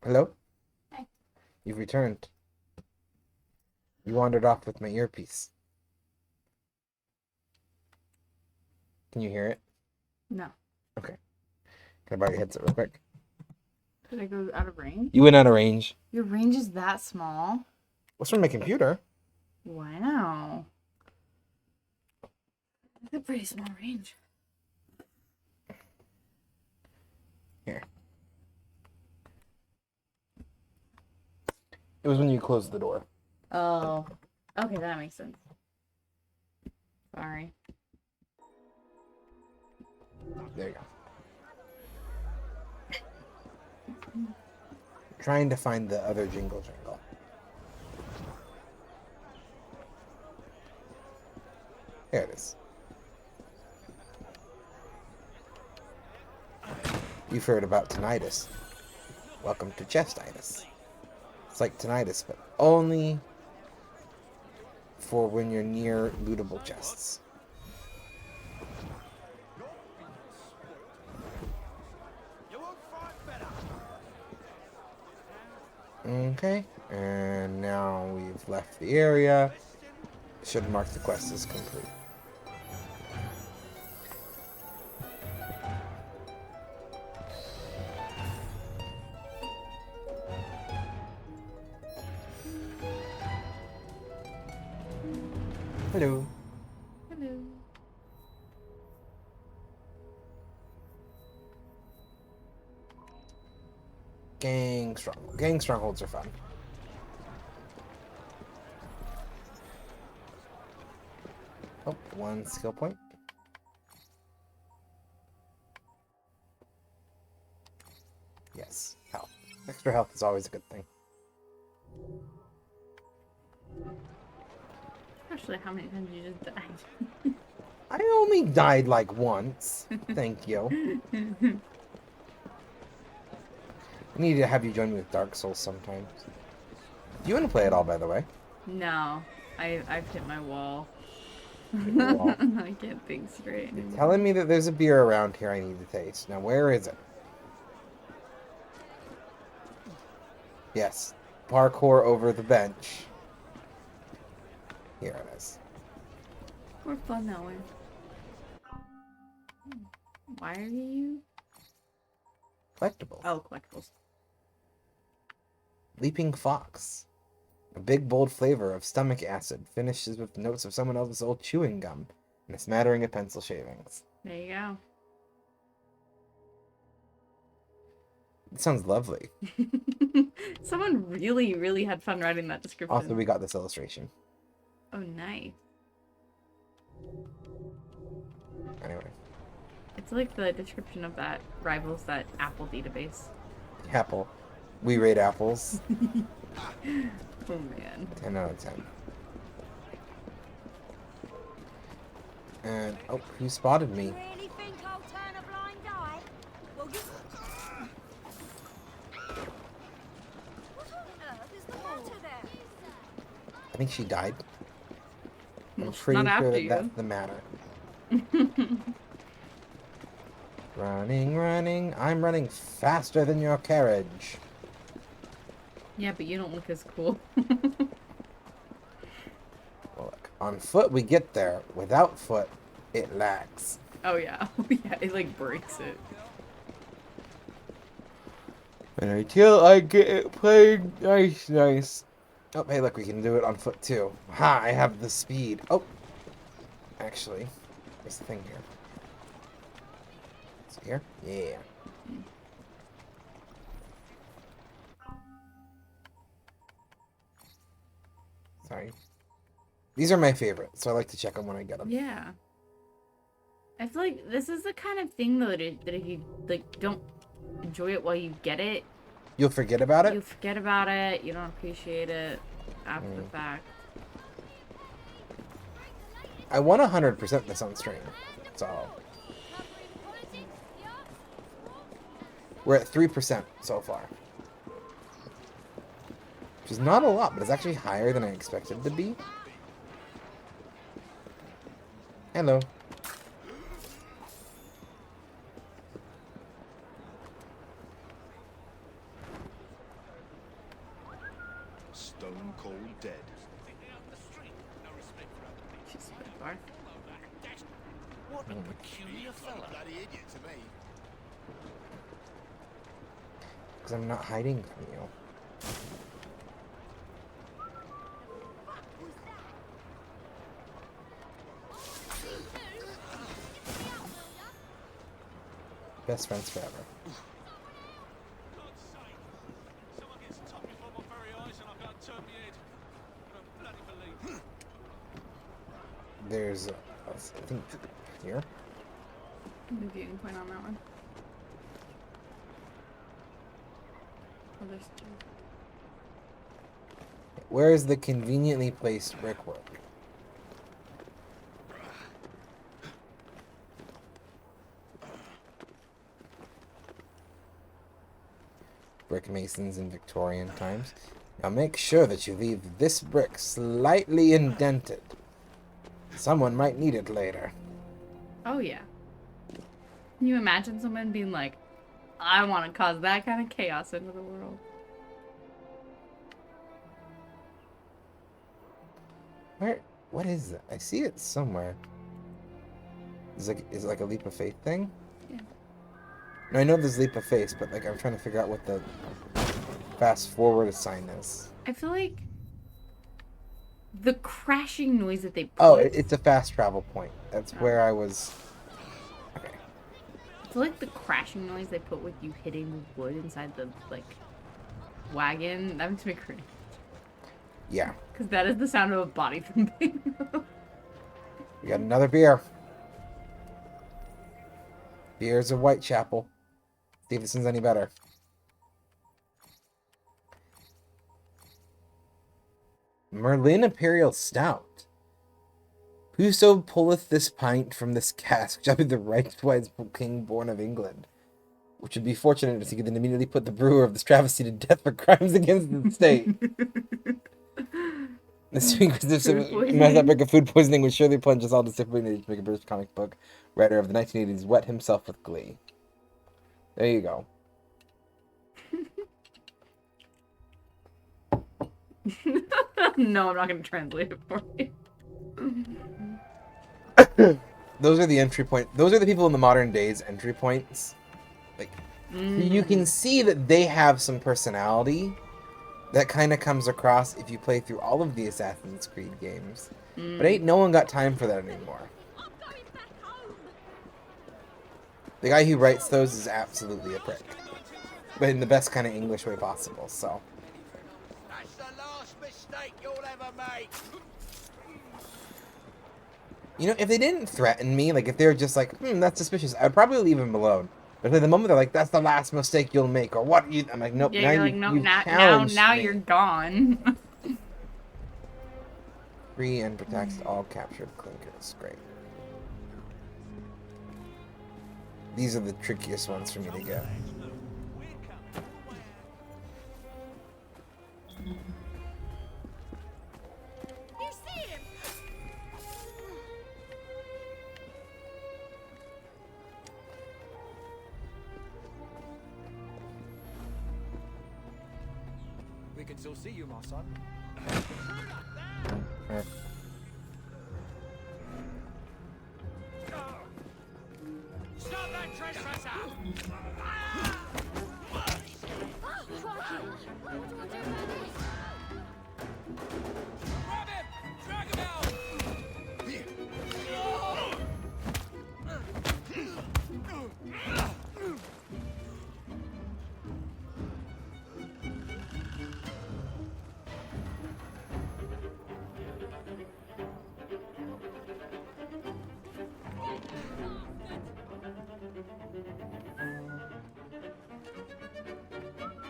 Hello? Hi. You've returned. You wandered off with my earpiece. Can you hear it? No. Okay. Can I borrow your headset real quick? Did I go out of range? You went out of range. Your range is that small? What's from my computer? Wow. That's a pretty small range. Here. It was when you closed the door. Oh. Okay, that makes sense. Sorry. There you go. Trying to find the other jingle jangle. There it is. You've heard about tinnitus. Welcome to chestitis. It's like tinnitus, but only for when you're near lootable chests. Okay, and now we've left the area. Should mark the quest as complete. Hello. Hello. Gang strongholds are fun. Oh, one skill point. Yes, health. Extra health is always a good thing. Actually, how many times you just died? I only died like once. Thank you. I need to have you join me with Dark Souls sometimes. Do you want to play it all, by the way? No, I've hit my wall. Wall. I can't think straight anymore. Telling me that there's a beer around here I need to taste. Now, where is it? Yes. Parkour over the bench. Here it is. We're fun that way. Why are you? Collectibles. Oh, collectibles. Leaping Fox. A big, bold flavor of stomach acid finishes with notes of someone else's old chewing gum and a smattering of pencil shavings. There you go. It sounds lovely. Someone really, really had fun writing that description. Also, we got this illustration. Oh, nice. Anyway. It's like the description of that rivals that Apple database. Apple. We rate apples. Oh man. 10 out of 10. And, oh, who spotted me? Really think I'll turn a blind eye? Well, you... What on earth is the matter there? I think she died. I'm Well, pretty not sure after that you. that's the matter. Running, running. I'm running faster than your carriage. Yeah, but you don't look as cool. Well, look, on foot we get there. Without foot, it lags. Oh yeah. Yeah, it like breaks it. And until I get it playing nice. Oh, hey, look, we can do it on foot too. Ha, I have the speed. Oh, actually, there's the thing here. Is it here? Yeah. Sorry. These are my favorite, so I like to check them when I get them. Yeah. I feel like this is the kind of thing though that if you like don't enjoy it while you get it, You'll forget about you it? forget about it. You don't appreciate it after the fact. I won 100% this on stream. So, we're at 3% so far. Which is not a lot, but it's actually higher than I expected it to be. Hello. Stone cold dead. She's spit bar. What a peculiar fella. Bloody idiot to me. Because I'm not hiding from you. Best friends forever. God's sake. Someone gets a top before my very eyes and I can't turn my head. I don't bloody believe it. There's, I think, here. The viewing point on that one. Oh, there's two. Where is the conveniently placed brickwork? Brick masons in Victorian times. Now make sure that you leave this brick slightly indented. Someone might need it later. Oh yeah. Can you imagine someone being like, I want to cause that kind of chaos into the world? Where? What is it? I see it somewhere. Is it like a leap of faith thing? Yeah. No, I know there's leap of faith, but like I'm trying to figure out what the fast forward sign is. I feel like the crashing noise that they put. Oh, it's a fast travel point. That's where I was. Okay. I feel like the crashing noise they put with you hitting wood inside the like wagon, that makes me cringe. Yeah. Because that is the sound of a body thumping. We got another beer. Beers of Whitechapel. See if this one's any better. Merlin Imperial Stout. Whoso pulleth this pint from this cask shall be the right wise king born of England. Which would be fortunate if he could then immediately put the brewer of this travesty to death for crimes against the state. This mass outbreak of food poisoning would surely plunge us all disciplined to make a British comic book. Writer of the 1980s wet himself with glee. There you go. No, I'm not going to translate it for you. Those are the entry point. Those are the people in the modern days entry points. Like, you can see that they have some personality that kind of comes across if you play through all of the Assassin's Creed games. But ain't no one got time for that anymore. The guy who writes those is absolutely a prick. But in the best kind of English way possible, so. That's the last mistake you'll ever make. You know, if they didn't threaten me, like if they were just like, that's suspicious, I'd probably leave him alone. But at the moment they're like, that's the last mistake you'll make, or what you... I'm like, nope, Yeah, now you're like, nope, now me. you're gone. Free and protects all captured clinkers. Great. These are the trickiest ones for me to get. You see him? We can still see you, my son. Alright. Stop that trespasser! Oh, crikey. What do I do about this? Grab him! Drag him out!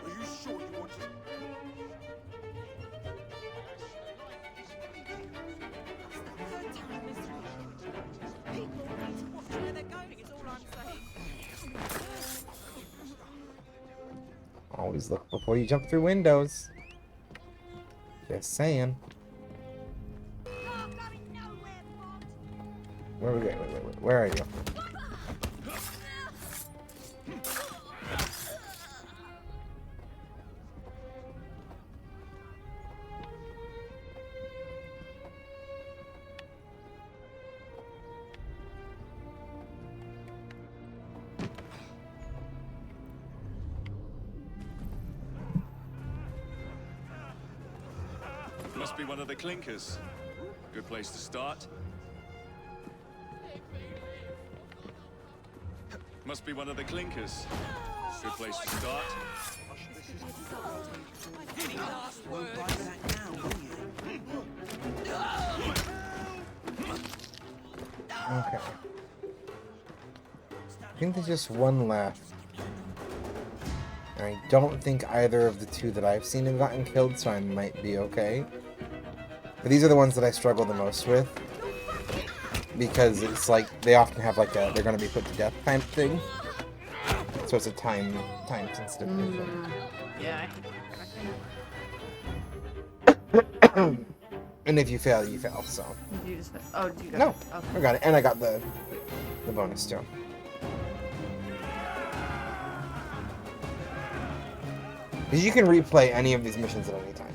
Are you sure you want to? People need to watch where they're going, is all I'm saying. Always look before you jump through windows. Just saying. Oh, I'm going nowhere, Bond. Where are we going? Wait. Where are you? Must be one of the clinkers. Good place to start. Must be one of the clinkers. Good place to start. Any last words? Okay. I think there's just one left. And I don't think either of the two that I've seen have gotten killed, so I might be okay. But these are the ones that I struggle the most with. Because it's like, they often have like a, they're gonna be put to death kind of thing. So it's a time sensitive thing. Yeah. And if you fail, you fail, so. Did you just... Oh, did you got No, it? Okay. I got it. And I got the bonus too. Because you can replay any of these missions at any time.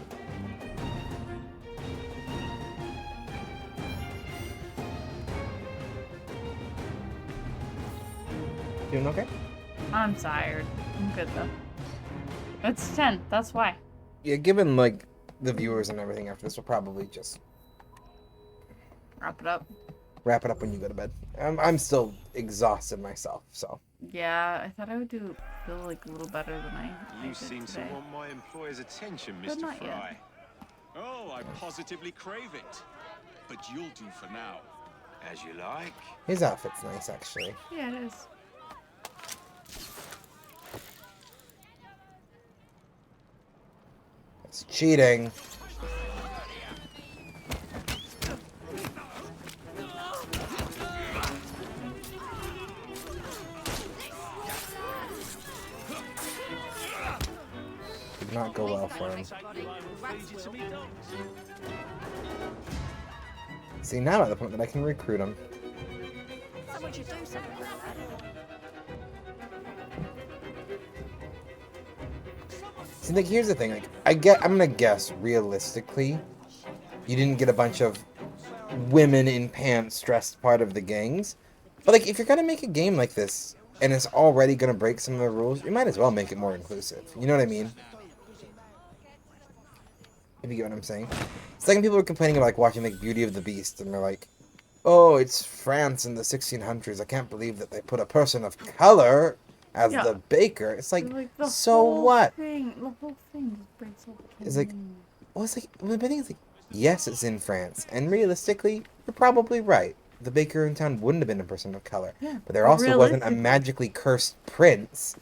Doing okay? I'm tired. I'm good though. It's 10. That's why. Yeah, given like the viewers and everything after this, we'll probably just Wrap it up. wrap it up when you go to bed. I'm still exhausted myself, so. Yeah, I thought I would feel like a little better than I You did seem to today. want my employer's attention, But Mr. not yet. Fry. Oh, I positively crave it. But you'll do for now. As you like. His outfit's nice, actually. Yeah, it is. It's cheating. Did not go well for him. See, now I'm at the point that I can recruit him. Someone should do something about that. See, like, here's the thing. Like, I'm gonna guess realistically, you didn't get a bunch of women in pants dressed part of the gangs. But like, if you're gonna make a game like this and it's already gonna break some of the rules, you might as well make it more inclusive. You know what I mean? If you get what I'm saying. It's like when people were complaining about like watching like Beauty of the Beast, and they're like, "Oh, it's France in the 1600s. I can't believe that they put a person of color as Yeah. the baker." It's like, The so whole what? the whole thing just breaks all the It's like, well, it's like, well, the thing is, like, yes, it's in France, and realistically, you're probably right. The baker in town wouldn't have been a person of color, Yeah, but there also wasn't a realistically. magically cursed prince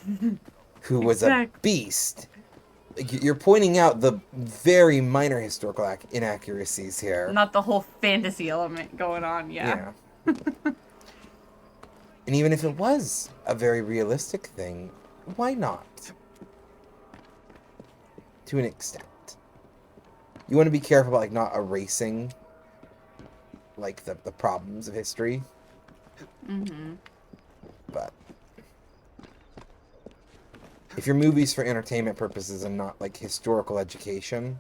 who was a Exactly. beast. Like, you're pointing out the very minor historical inaccuracies here. Not the whole fantasy element going on, yeah. Yeah. And even if it was a very realistic thing, why not? To an extent. You want to be careful about like not erasing like the problems of history. Mm-hmm. But if your movie's for entertainment purposes and not like historical education,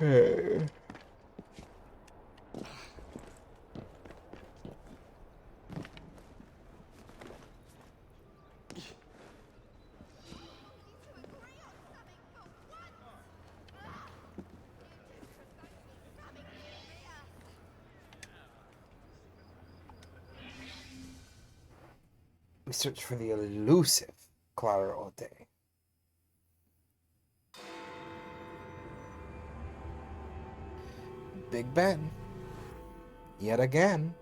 okay. We search for the elusive Clara Ote. Big Ben. Yet again.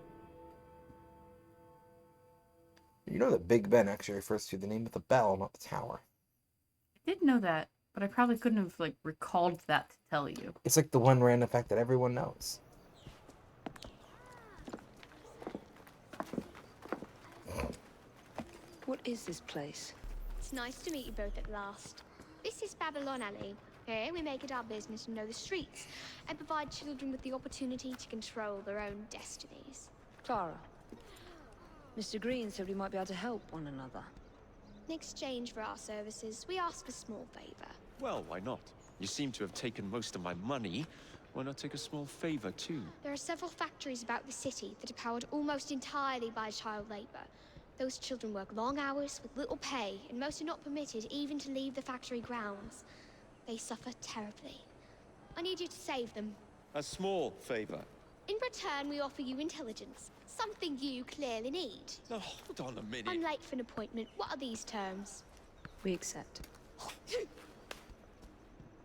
You know that Big Ben actually refers to the name of the bell, not the tower. I did know that, but I probably couldn't have like recalled that to tell you. It's like the one random fact that everyone knows. What is this place? It's nice to meet you both at last. This is Babylon Alley. Here we make it our business to know the streets and provide children with the opportunity to control their own destinies. Clara. Mr. Green said we might be able to help one another. In exchange for our services, we ask a small favor. Well, why not? You seem to have taken most of my money. Why not take a small favor, too? There are several factories about the city that are powered almost entirely by child labor. Those children work long hours with little pay, and most are not permitted even to leave the factory grounds. They suffer terribly. I need you to save them. A small favor. In return, we offer you intelligence, something you clearly need. Now, hold on a minute. I'm late for an appointment. What are these terms? We accept.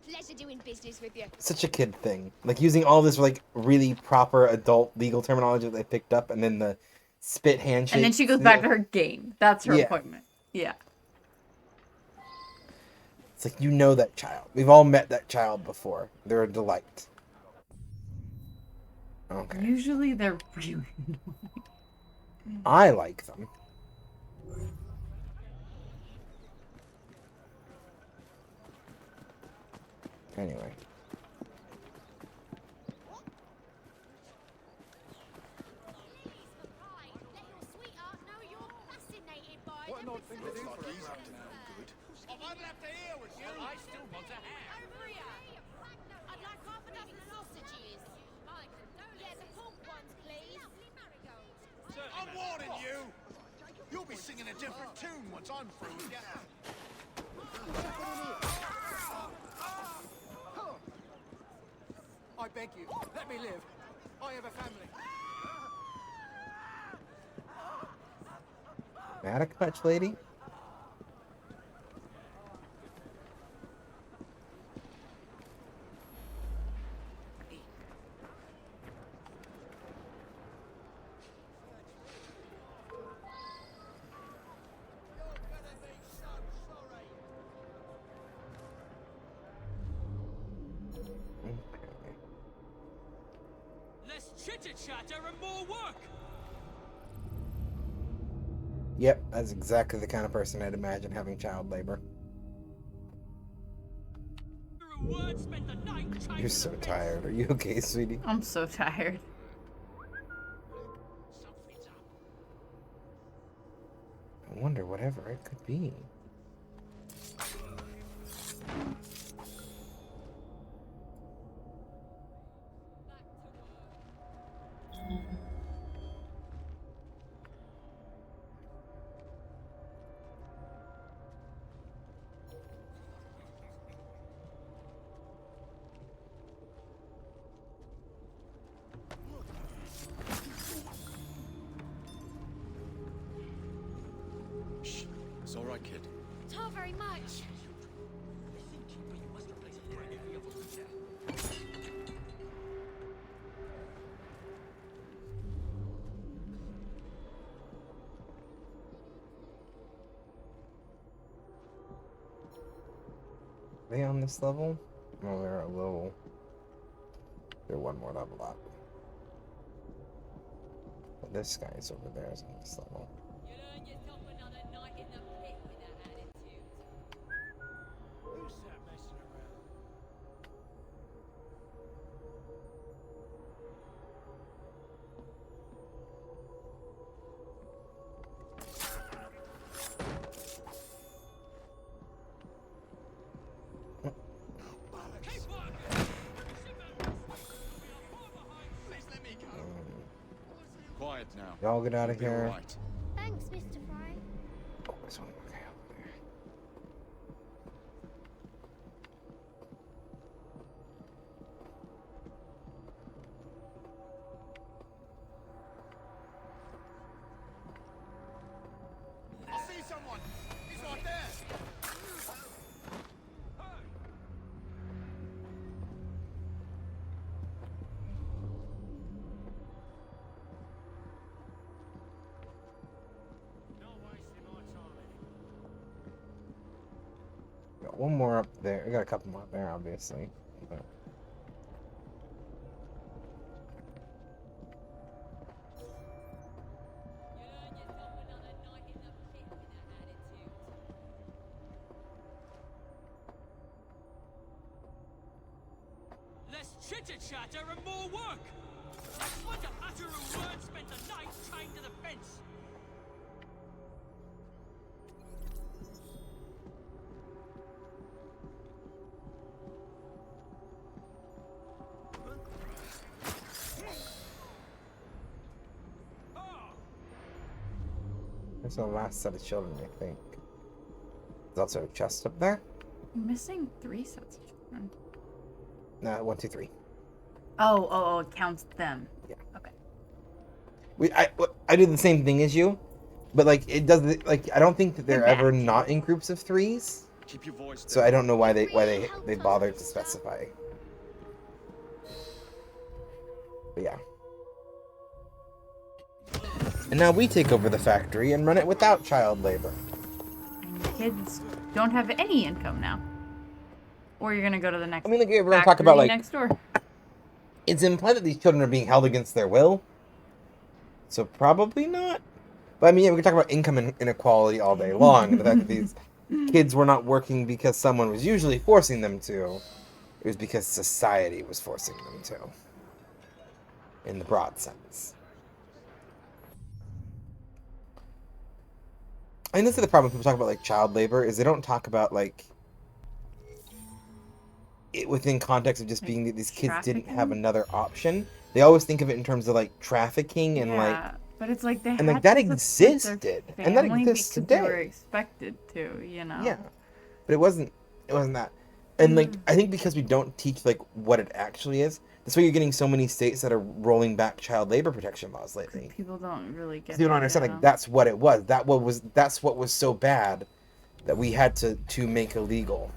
Pleasure doing business with you. Such a kid thing. Like using all this like really proper adult legal terminology that they picked up, and then the spit handshake. And then she goes back to her game. That's her appointment. Yeah. It's like, you know that child. We've all met that child before. They're a delight. Okay. Usually they're really annoying. I like them. Anyway. like he's up to no good. I've had enough to hear with you. I still want to have. Over here. I'd like half a dozen sausages. Yeah, the pork ones, please. I'm warning you. You'll be singing a different tune once I'm through with you. I beg you, let me live. I have a family. Attic much, lady? Less chitter-chatter and more work! Yep, that's exactly the kind of person I'd imagine having child labor. You're so tired. Are you okay, sweetie? I'm so tired. I wonder whatever it could be. Shh. It's all right, kid. Not very much. Are they on this level? No, they're a level. They're one more level up. But this guy's over there is on this level. You'll earn yourself another night in the pit with that attitude. Who's that messing around? Quiet now. Y'all get out of You'll be all here. right. Thanks, Mr. Fry. Oh, there's one more guy over there. I see someone. He's right there. Not wasting my time anymore. Got one more up there. I got a couple more up there, obviously. But You'll earn yourself another night in the pit with that attitude. Less chitter-chatter and more work! What a patter of words spent the night chained to the fence! there's the last set of children, I think. There's also a chest up there. I'm missing 3 sets of children. Nah, 1, 2, 3. Oh, it counts them. Yeah. Okay. I did the same thing as you, but like it doesn't like I don't think that they're They're ever back. not in groups of 3s. Keep your voice So down. I don't know why they bothered to specify. But yeah. And now we take over the factory and run it without child labor. And the kids don't have any income now. Or you're gonna go to the next. I mean, like we're gonna factory talk about like next door. it's implied that these children are being held against their will. So probably not. But I mean, yeah, we can talk about income inequality all day long. The fact that these kids were not working because someone was usually forcing them to. It was because society was forcing them to. In the broad sense. I think this is the problem when people talk about like child labor is they don't talk about like it within context of just Like, being that these kids didn't have trafficking? another option. They always think of it in terms of like trafficking and like Yeah, but it's like they and like had that to support their existed and that family exists because they were today. expected to, you know? Yeah, but it wasn't that. And like I think because we don't teach like what it actually is, that's why you're getting so many states that are rolling back child labor protection laws lately. People don't really get You don't it, understand yeah. like that's what it was. That's what was so bad that we had to make illegal.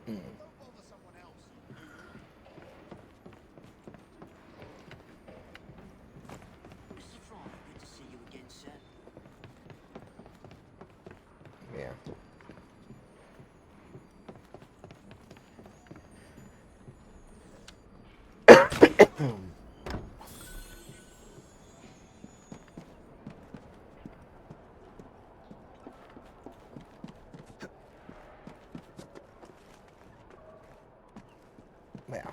Yeah. Mm. Mr. Fry, good to see you again, sir. Yeah. Yeah.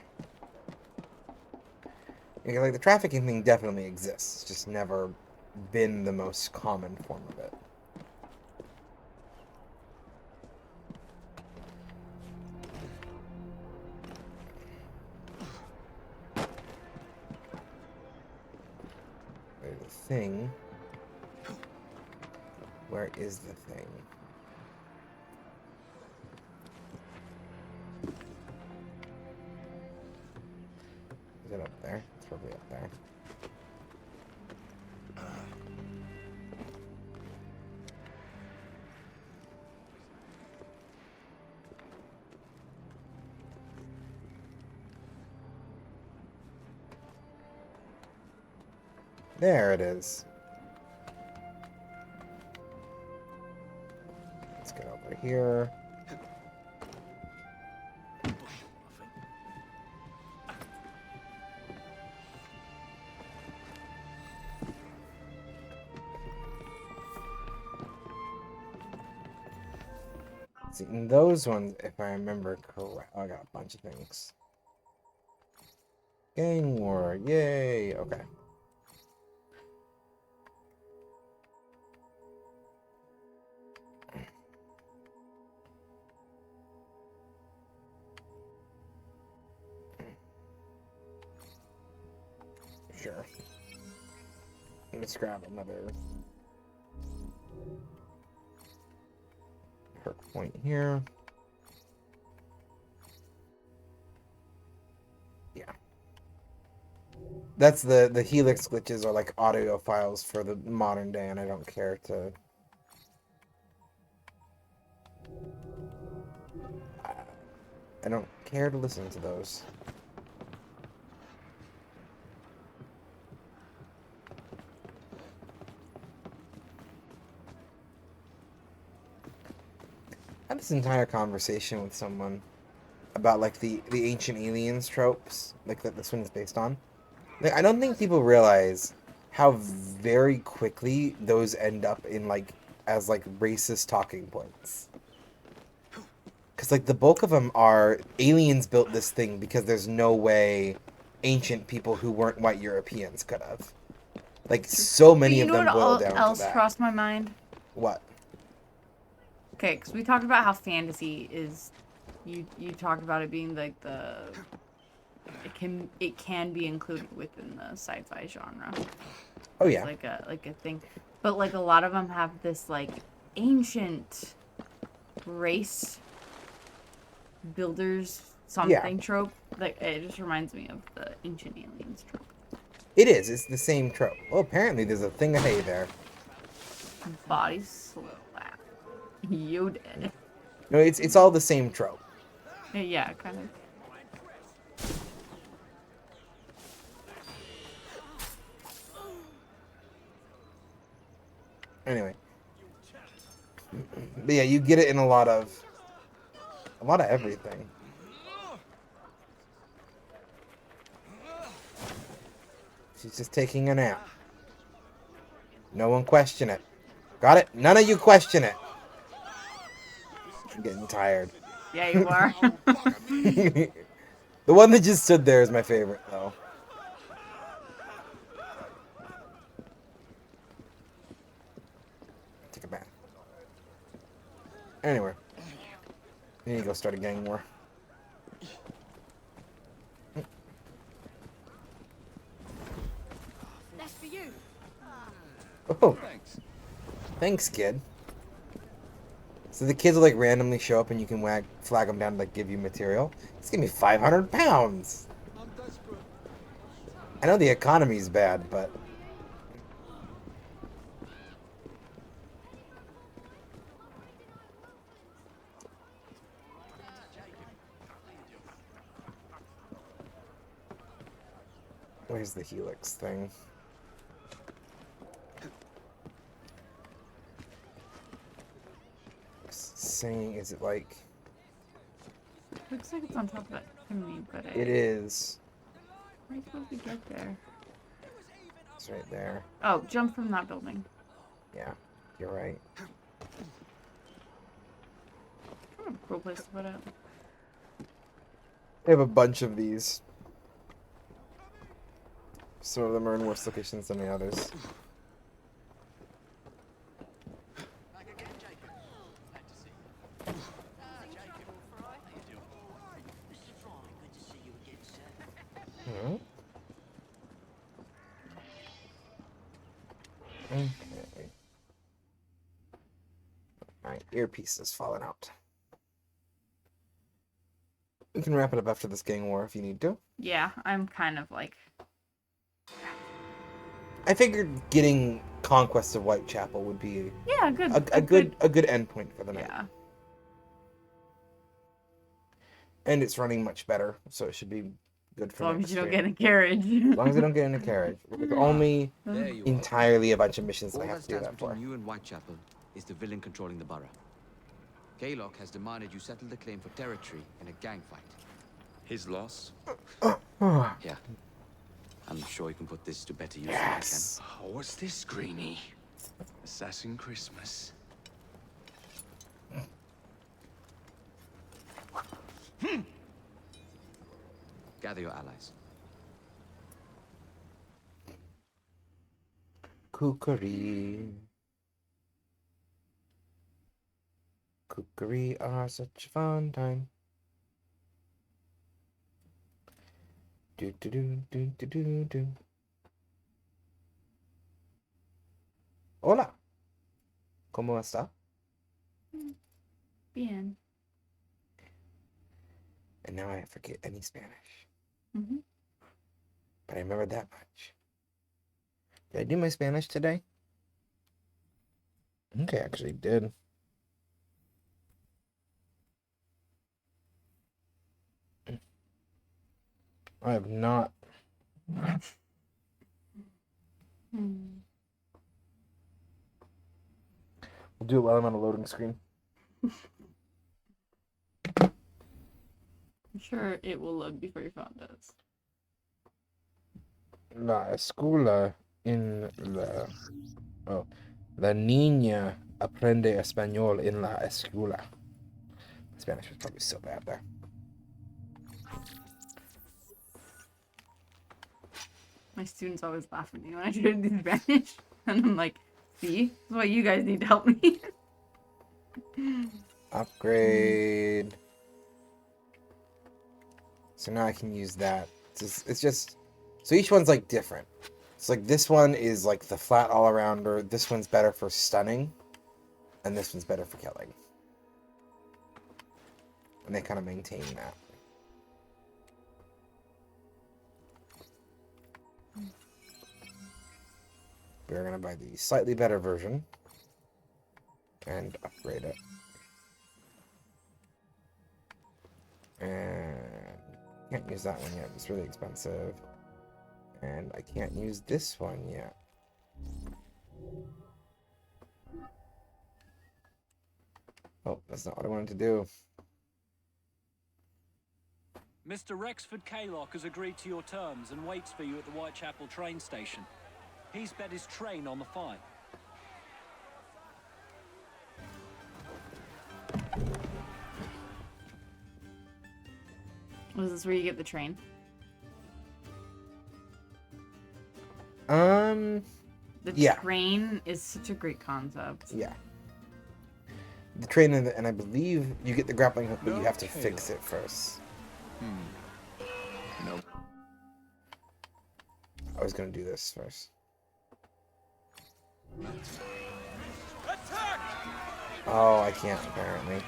Yeah, like the trafficking thing definitely exists. It's just never been the most common form of it. There's a thing. Where is the thing? Is it up there? It's probably up there. There it is. Let's get over here. See, in those ones, if I remember correct, I got a bunch of things. Gang war, yay! Okay. Sure. Let's grab another perk point here. Yeah. That's the helix glitches are like audio files for the modern day, and I don't care to. I don't care to listen to those. I had this entire conversation with someone about like the ancient aliens tropes, like that this one is based on. Like I don't think people realize how very quickly those end up in like as like racist talking points. Because like the bulk of them are aliens built this thing because there's no way ancient people who weren't white Europeans could have. Like so many of them boil down to else that. crossed my mind? What? Okay, because we talked about how fantasy is. You talked about it being like it can be included within the sci-fi genre. Oh yeah. It's like a thing, but like a lot of them have this like ancient race builders something trope. Like it just reminds me of the ancient aliens trope. It is. It's the same trope. Well, apparently there's a thing of hay there. Body slap. You did. No, it's all the same trope. Yeah, kind of. Anyway. But yeah, you get it in a lot of everything. She's just taking a nap. No one question it. Got it? None of you question it. I'm getting tired. Yeah, you are. The one that just stood there is my favorite, though. Anyway. I need to go start a gang war. That's for you. Oh. Thanks, kid. So the kids will like randomly show up and you can flag them down to like give you material. It's gonna be 500 pounds. I'm desperate. I know the economy's bad, but where's the helix thing? Saying, is it like? Looks like it's on top of that chimney, but It is. How are you supposed to get there? It's right there. Oh, jump from that building. Yeah, you're right. Cool place to put it. We have a bunch of these. Some of them are in worse locations than the others. Hmm? Okay. My earpiece is falling out. We can wrap it up after this gang war if you need to. Yeah, I'm kind of like... I figured getting Conquest of Whitechapel would be yeah, a good endpoint for the night. Yeah. And it's running much better, so it should be good for as long next as you don't stream. get in a carriage. As long as I don't get in a carriage. It's only entirely a bunch of missions that I have to do that for. Between you and Whitechapel is the villain controlling the borough. Kaylock has demanded you settle the claim for territory in a gang fight. His loss? Yeah. I'm sure you can put this to better use Yes. than I Oh, what's this, Greenie? Assassin Christmas. Gather your allies. Kukuri. Kukuri are such a fun time. Do do do do do do do. Hola. ¿Cómo está? Bien. And now I forget any Spanish. Mm-hmm. But I remember that much. Did I do my Spanish today? I think I actually did. I have not. We'll do it while I'm on a loading screen. I'm sure it will load before your phone does. La escuela en la... Oh. La niña aprende español en la escuela. Spanish was probably so bad there. My students always laugh at me when I try to do Spanish. And I'm like, see? That's why you guys need to help me. Upgrade. So now I can use that. It's just... So each one's like different. It's like this one is like the flat all-arounder. This one's better for stunning. And this one's better for killing. And they kind of maintain that. We're going to buy the slightly better version. And upgrade it. And can't use that one yet. It's really expensive. And I can't use this one yet. Oh, that's not what I wanted to do. Mr. Rexford Kaylock has agreed to your terms and waits for you at the Whitechapel train station. He's bet his train on the fight. Was this where you get the train? Yeah. Train is such a great concept. Yeah. the train, and I believe you get the grappling hook, but you have to fix it first. No. I was gonna do this first. Attack! Oh, I can't apparently.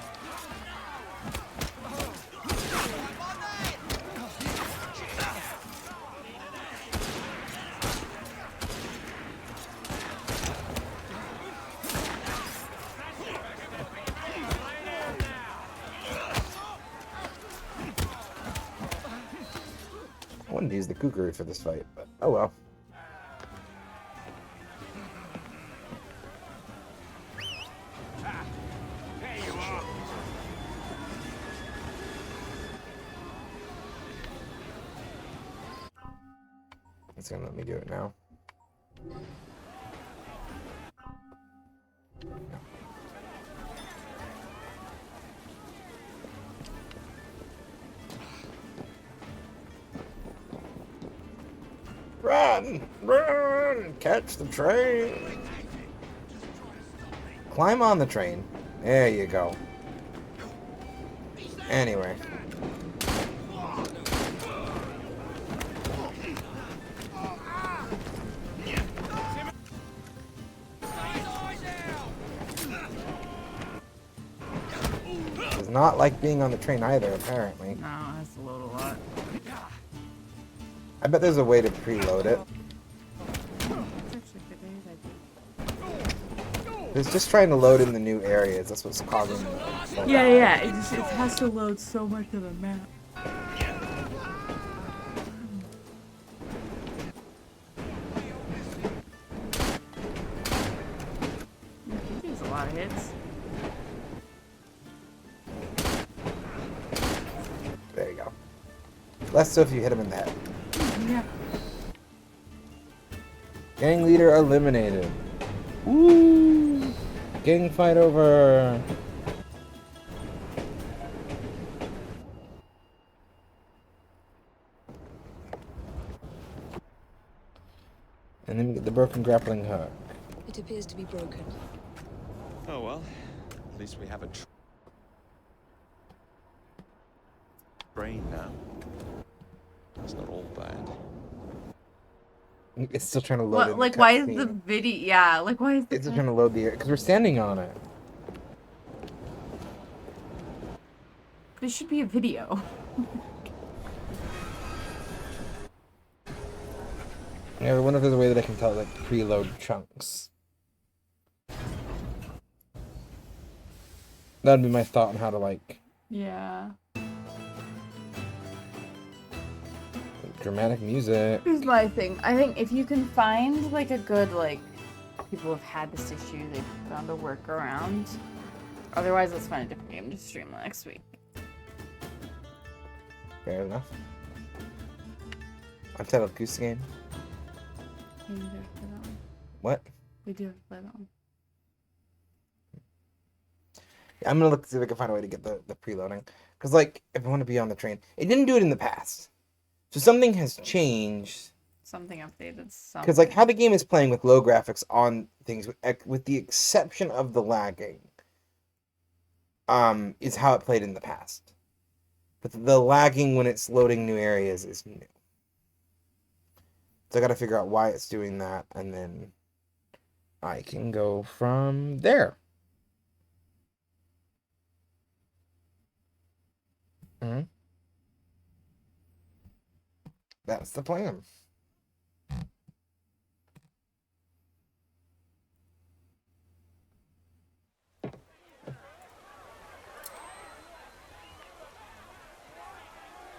I wanted to use the kukri for this fight, but oh well. It's gonna let me do it now. Run! Run! Catch the train! Climb on the train. There you go. Anyway. Does not like being on the train either, apparently. No, it has to load a lot. I bet there's a way to preload it. It's just trying to load in the new areas. That's what's causing the Yeah. It has to load so much of the map. There's a lot of hits. There you go. Less so if you hit him in the head. Yeah. Gang leader eliminated. Woo! Gang fight over. And then we get the broken grappling hook. It appears to be broken. Oh well, at least we have a train now. It's not all bad. It's still trying to load. What, like, why is the video? Yeah, like, why is the? It's still trying to load the area because we're standing on it. This should be a video. Yeah, I wonder if there's a way that I can tell like preload chunks. That'd be my thought on how to like. Yeah. Dramatic music. Here's my thing. I think if you can find like a good like people have had this issue, they've found a workaround. Otherwise, let's find a different game to stream next week. Fair enough. Untitled Goose Game. We do have to play that one. What? We do have to play that one. Yeah, I'm gonna look to see if I can find a way to get the preloading. Cause like if I want to be on the train, it didn't do it in the past. So something has changed. Something updated. Because like how the game is playing with low graphics on things, with the exception of the lagging, is how it played in the past. But the lagging when it's loading new areas is new. So I got to figure out why it's doing that, and then I can go from there. That's the plan.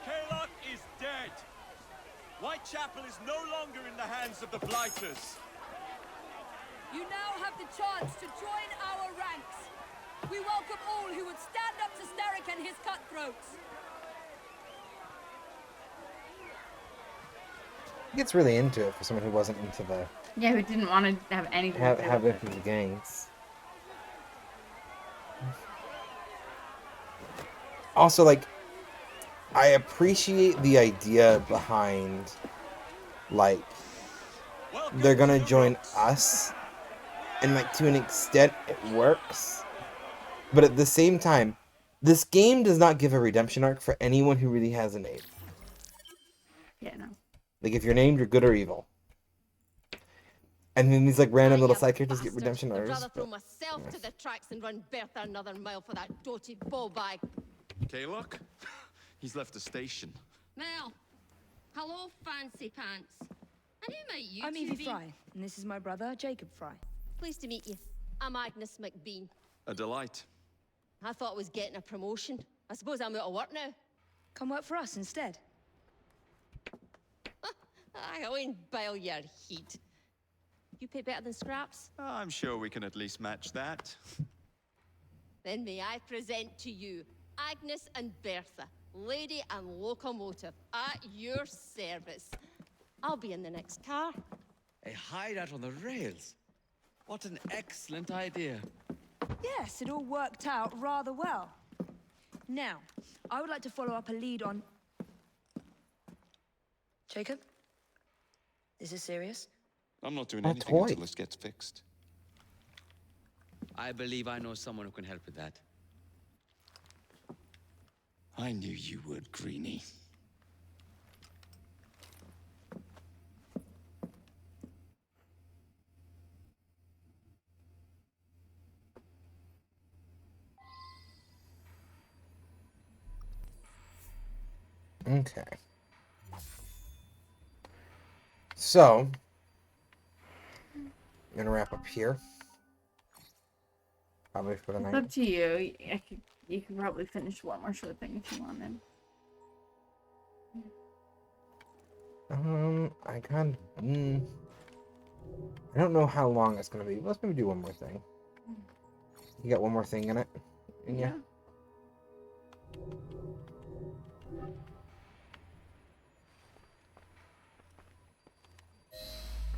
Kaylock is dead. Whitechapel is no longer in the hands of the Blighters. You now have the chance to join our ranks. We welcome all who would stand up to Starrick and his cutthroats. He gets really into it for someone who wasn't into the Yeah, who didn't want to have anything. have it for the gangs. Also, like, I appreciate the idea behind, like, they're gonna join us, and like to an extent it works, But at the same time, this game does not give a redemption arc for anyone who really has a name. Yeah, no. Like, if you're named, you're good or evil. And then these, like, random little side characters get Bastard. redemption I'd arcs. rather throw But, myself yeah. to the tracks than run Bertha another mile for that doted ball bag. Kaylock? He's left the station. Mel. Hello, Fancy Pants. And who might you I'm two Evie be? Fry, and this is my brother, Jacob Fry. Pleased to meet you. I'm Agnes McBean. A delight. I thought I was getting a promotion. I suppose I'm out of work now. Come work for us instead. I won't bile your heat. You pay better than scraps? I'm sure we can at least match that. Then may I present to you Agnes and Bertha, lady and locomotive, at your service. I'll be in the next car. A hideout on the rails. What an excellent idea. Yes, it all worked out rather well. Now, I would like to follow up a lead on... Jacob? Is this serious? I'm not doing A anything toy. until this gets fixed. I believe I know someone who can help with that. I knew you would, Greenie. Okay. So, I'm gonna wrap up here. Probably for the It's night. up to you. You could probably finish one more short thing if you wanted. I can't. I don't know how long it's gonna be. Let's maybe do one more thing. You got one more thing in it? Yeah.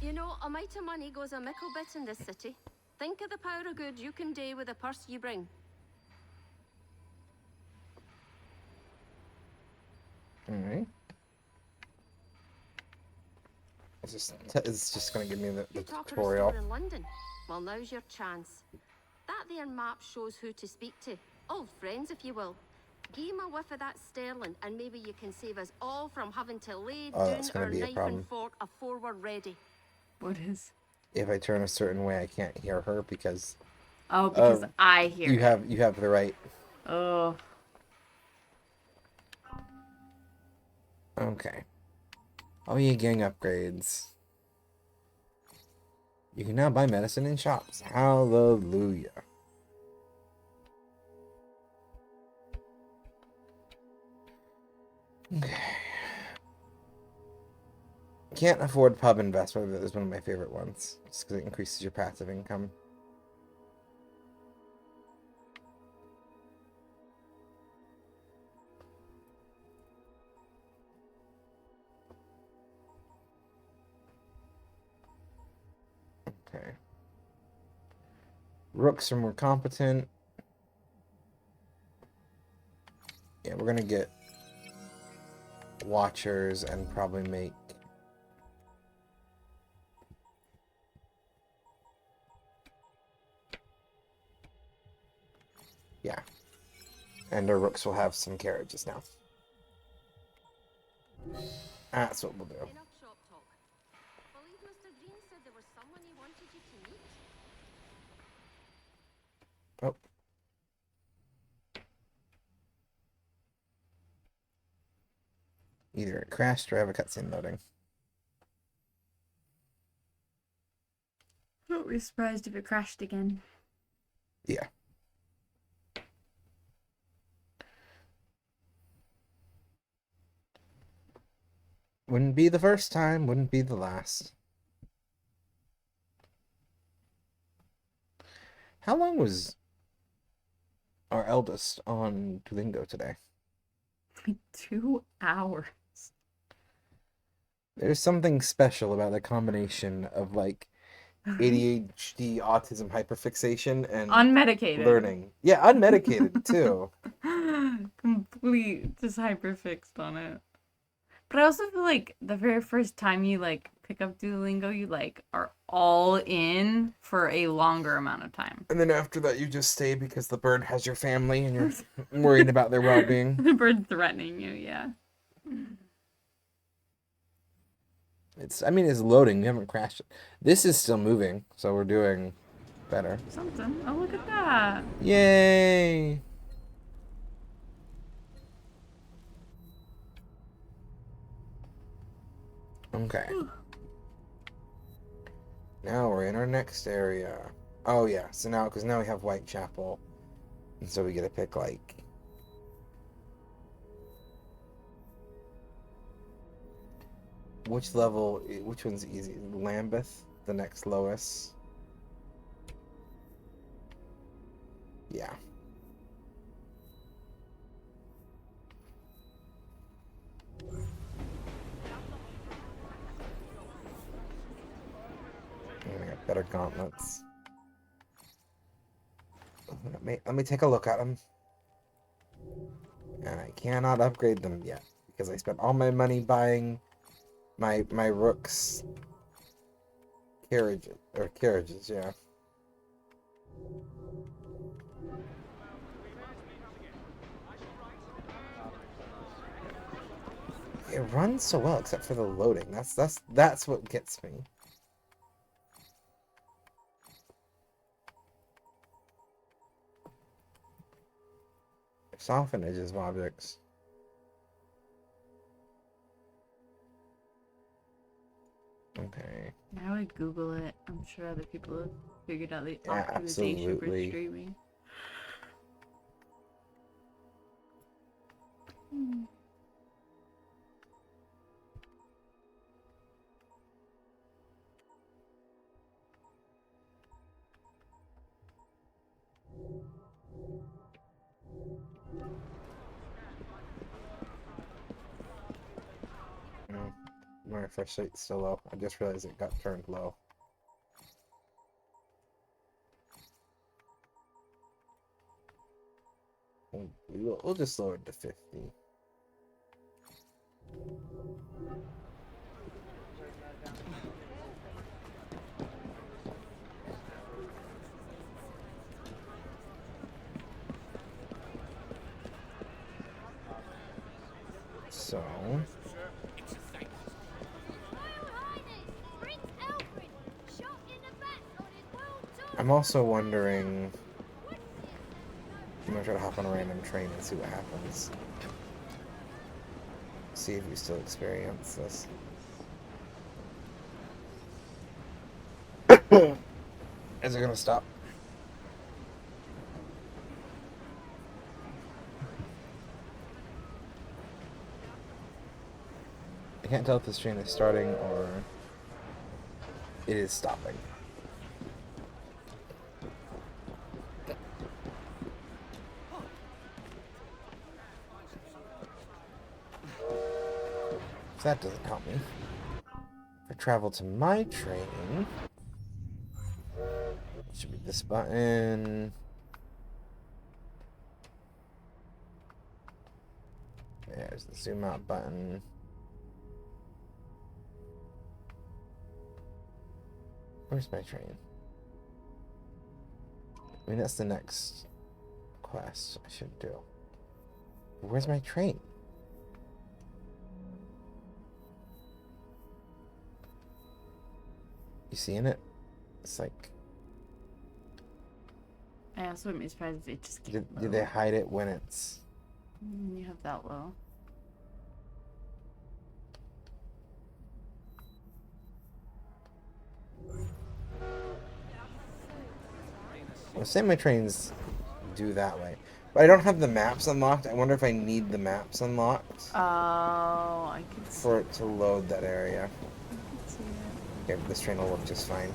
You know, a mite of money goes a mickle bit in this city. Think of the power of good you can do with the purse you bring. Alright. It's just gonna give me the You talk of a tutorial. store in London. Well, now's your chance. That there map shows who to speak to. Old friends, if you will. Give 'em a whiff of that sterling, and maybe you can save us all from having to lay Oh, down that's gonna our be a knife problem. and fork afore we're ready. What is? If I turn a certain way, I can't hear her because. Oh, because I hear you it. have the right. Oh. Okay. Oh yeah, gang upgrades. You can now buy medicine in shops. Hallelujah. Okay. Can't afford pub investment, but it's one of my favorite ones. Just because it increases your passive income. Okay. Rooks are more competent. Yeah, we're gonna get watchers and probably make yeah. And our rooks will have some carriages now. That's what we'll do. Enough shop talk. Believe Mr. Green said there was someone he wanted you to meet. Oh. Either it crashed or I have a cutscene loading. I wouldn't be surprised if it crashed again. Yeah. Wouldn't be the first time, wouldn't be the last. How long was our eldest on Duolingo today? 2 hours. There's something special about the combination of like ADHD, autism, hyperfixation, and Unmedicated. learning. Yeah, unmedicated too. Complete, just hyperfixed on it. But I also feel like the very first time you like pick up Duolingo, you like are all in for a longer amount of time. And then after that, you just stay because the bird has your family and you're worried about their well-being. The bird threatening you, yeah. It's loading. We haven't crashed it. This is still moving, so we're doing better. Something. Oh, look at that. Yay! Okay. Now we're in our next area. Oh yeah, so now, because now we have Whitechapel. And so we get to pick, like... Which level, which one's easy? Lambeth, the next lowest. Yeah. I got better gauntlets. Let me take a look at them. And I cannot upgrade them yet because I spent all my money buying my rook's carriages, yeah. It runs so well except for the loading. That's what gets me. Soften edges of objects. Okay. Now I Google it. I'm sure other people have figured out the Yeah, optimization for absolutely. streaming. No, my refresh rate's still low. I just realized it got turned low. We'll just lower it to 50. So... I'm also wondering... I'm gonna try to hop on a random train and see what happens. See if we still experience this. Is it gonna stop? I can't tell if this train is starting or it is stopping. So that doesn't help me. If I travel to my train, it should be this button. There's the zoom out button. Where's my train? I mean, that's the next quest I should do. Where's my train? You seeing it? It's like... I also wouldn't be surprised if it just do they hide it when it's... You have that low. Well, say my trains do that way. But I don't have the maps unlocked. I wonder if I need the maps unlocked. Oh, I can see. For it to load that area. I can see it. Okay, this train will work just fine.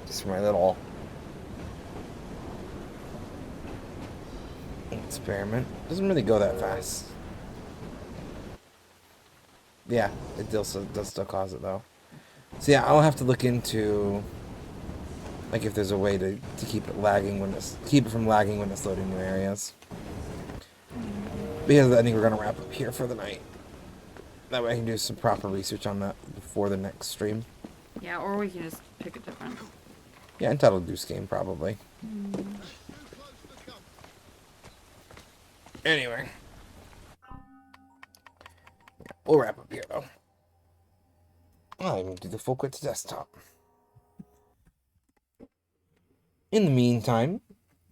Just for my little experiment. Doesn't really go that fast. Yeah, it does still cause it though. So yeah, I'll have to look into Like if there's a way to keep it lagging keep it from lagging when it's loading new areas. Because I think we're gonna wrap up here for the night. That way I can do some proper research on that before the next stream. Yeah, or we can just pick a different. Yeah, Entitled Goose Game probably. Anyway. We'll wrap up here though. I'll even do the full quit to desktop. In the meantime,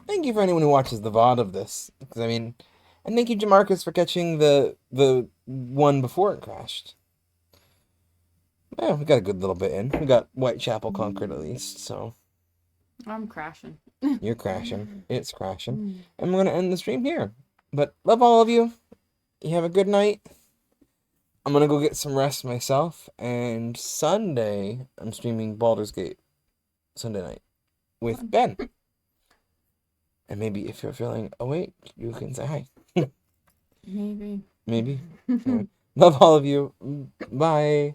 thank you for anyone who watches the VOD of this. Because I mean, and thank you Jamarcus for catching the one before it crashed. Yeah, we got a good little bit in. We got Whitechapel conquered at least, so. I'm crashing. You're crashing. It's crashing. And we're going to end the stream here. But love all of you. You have a good night. I'm going to go get some rest myself. And Sunday, I'm streaming Baldur's Gate. Sunday night. With Ben. And maybe if you're feeling awake, you can say hi. Maybe. Maybe. Anyway, love all of you. Bye.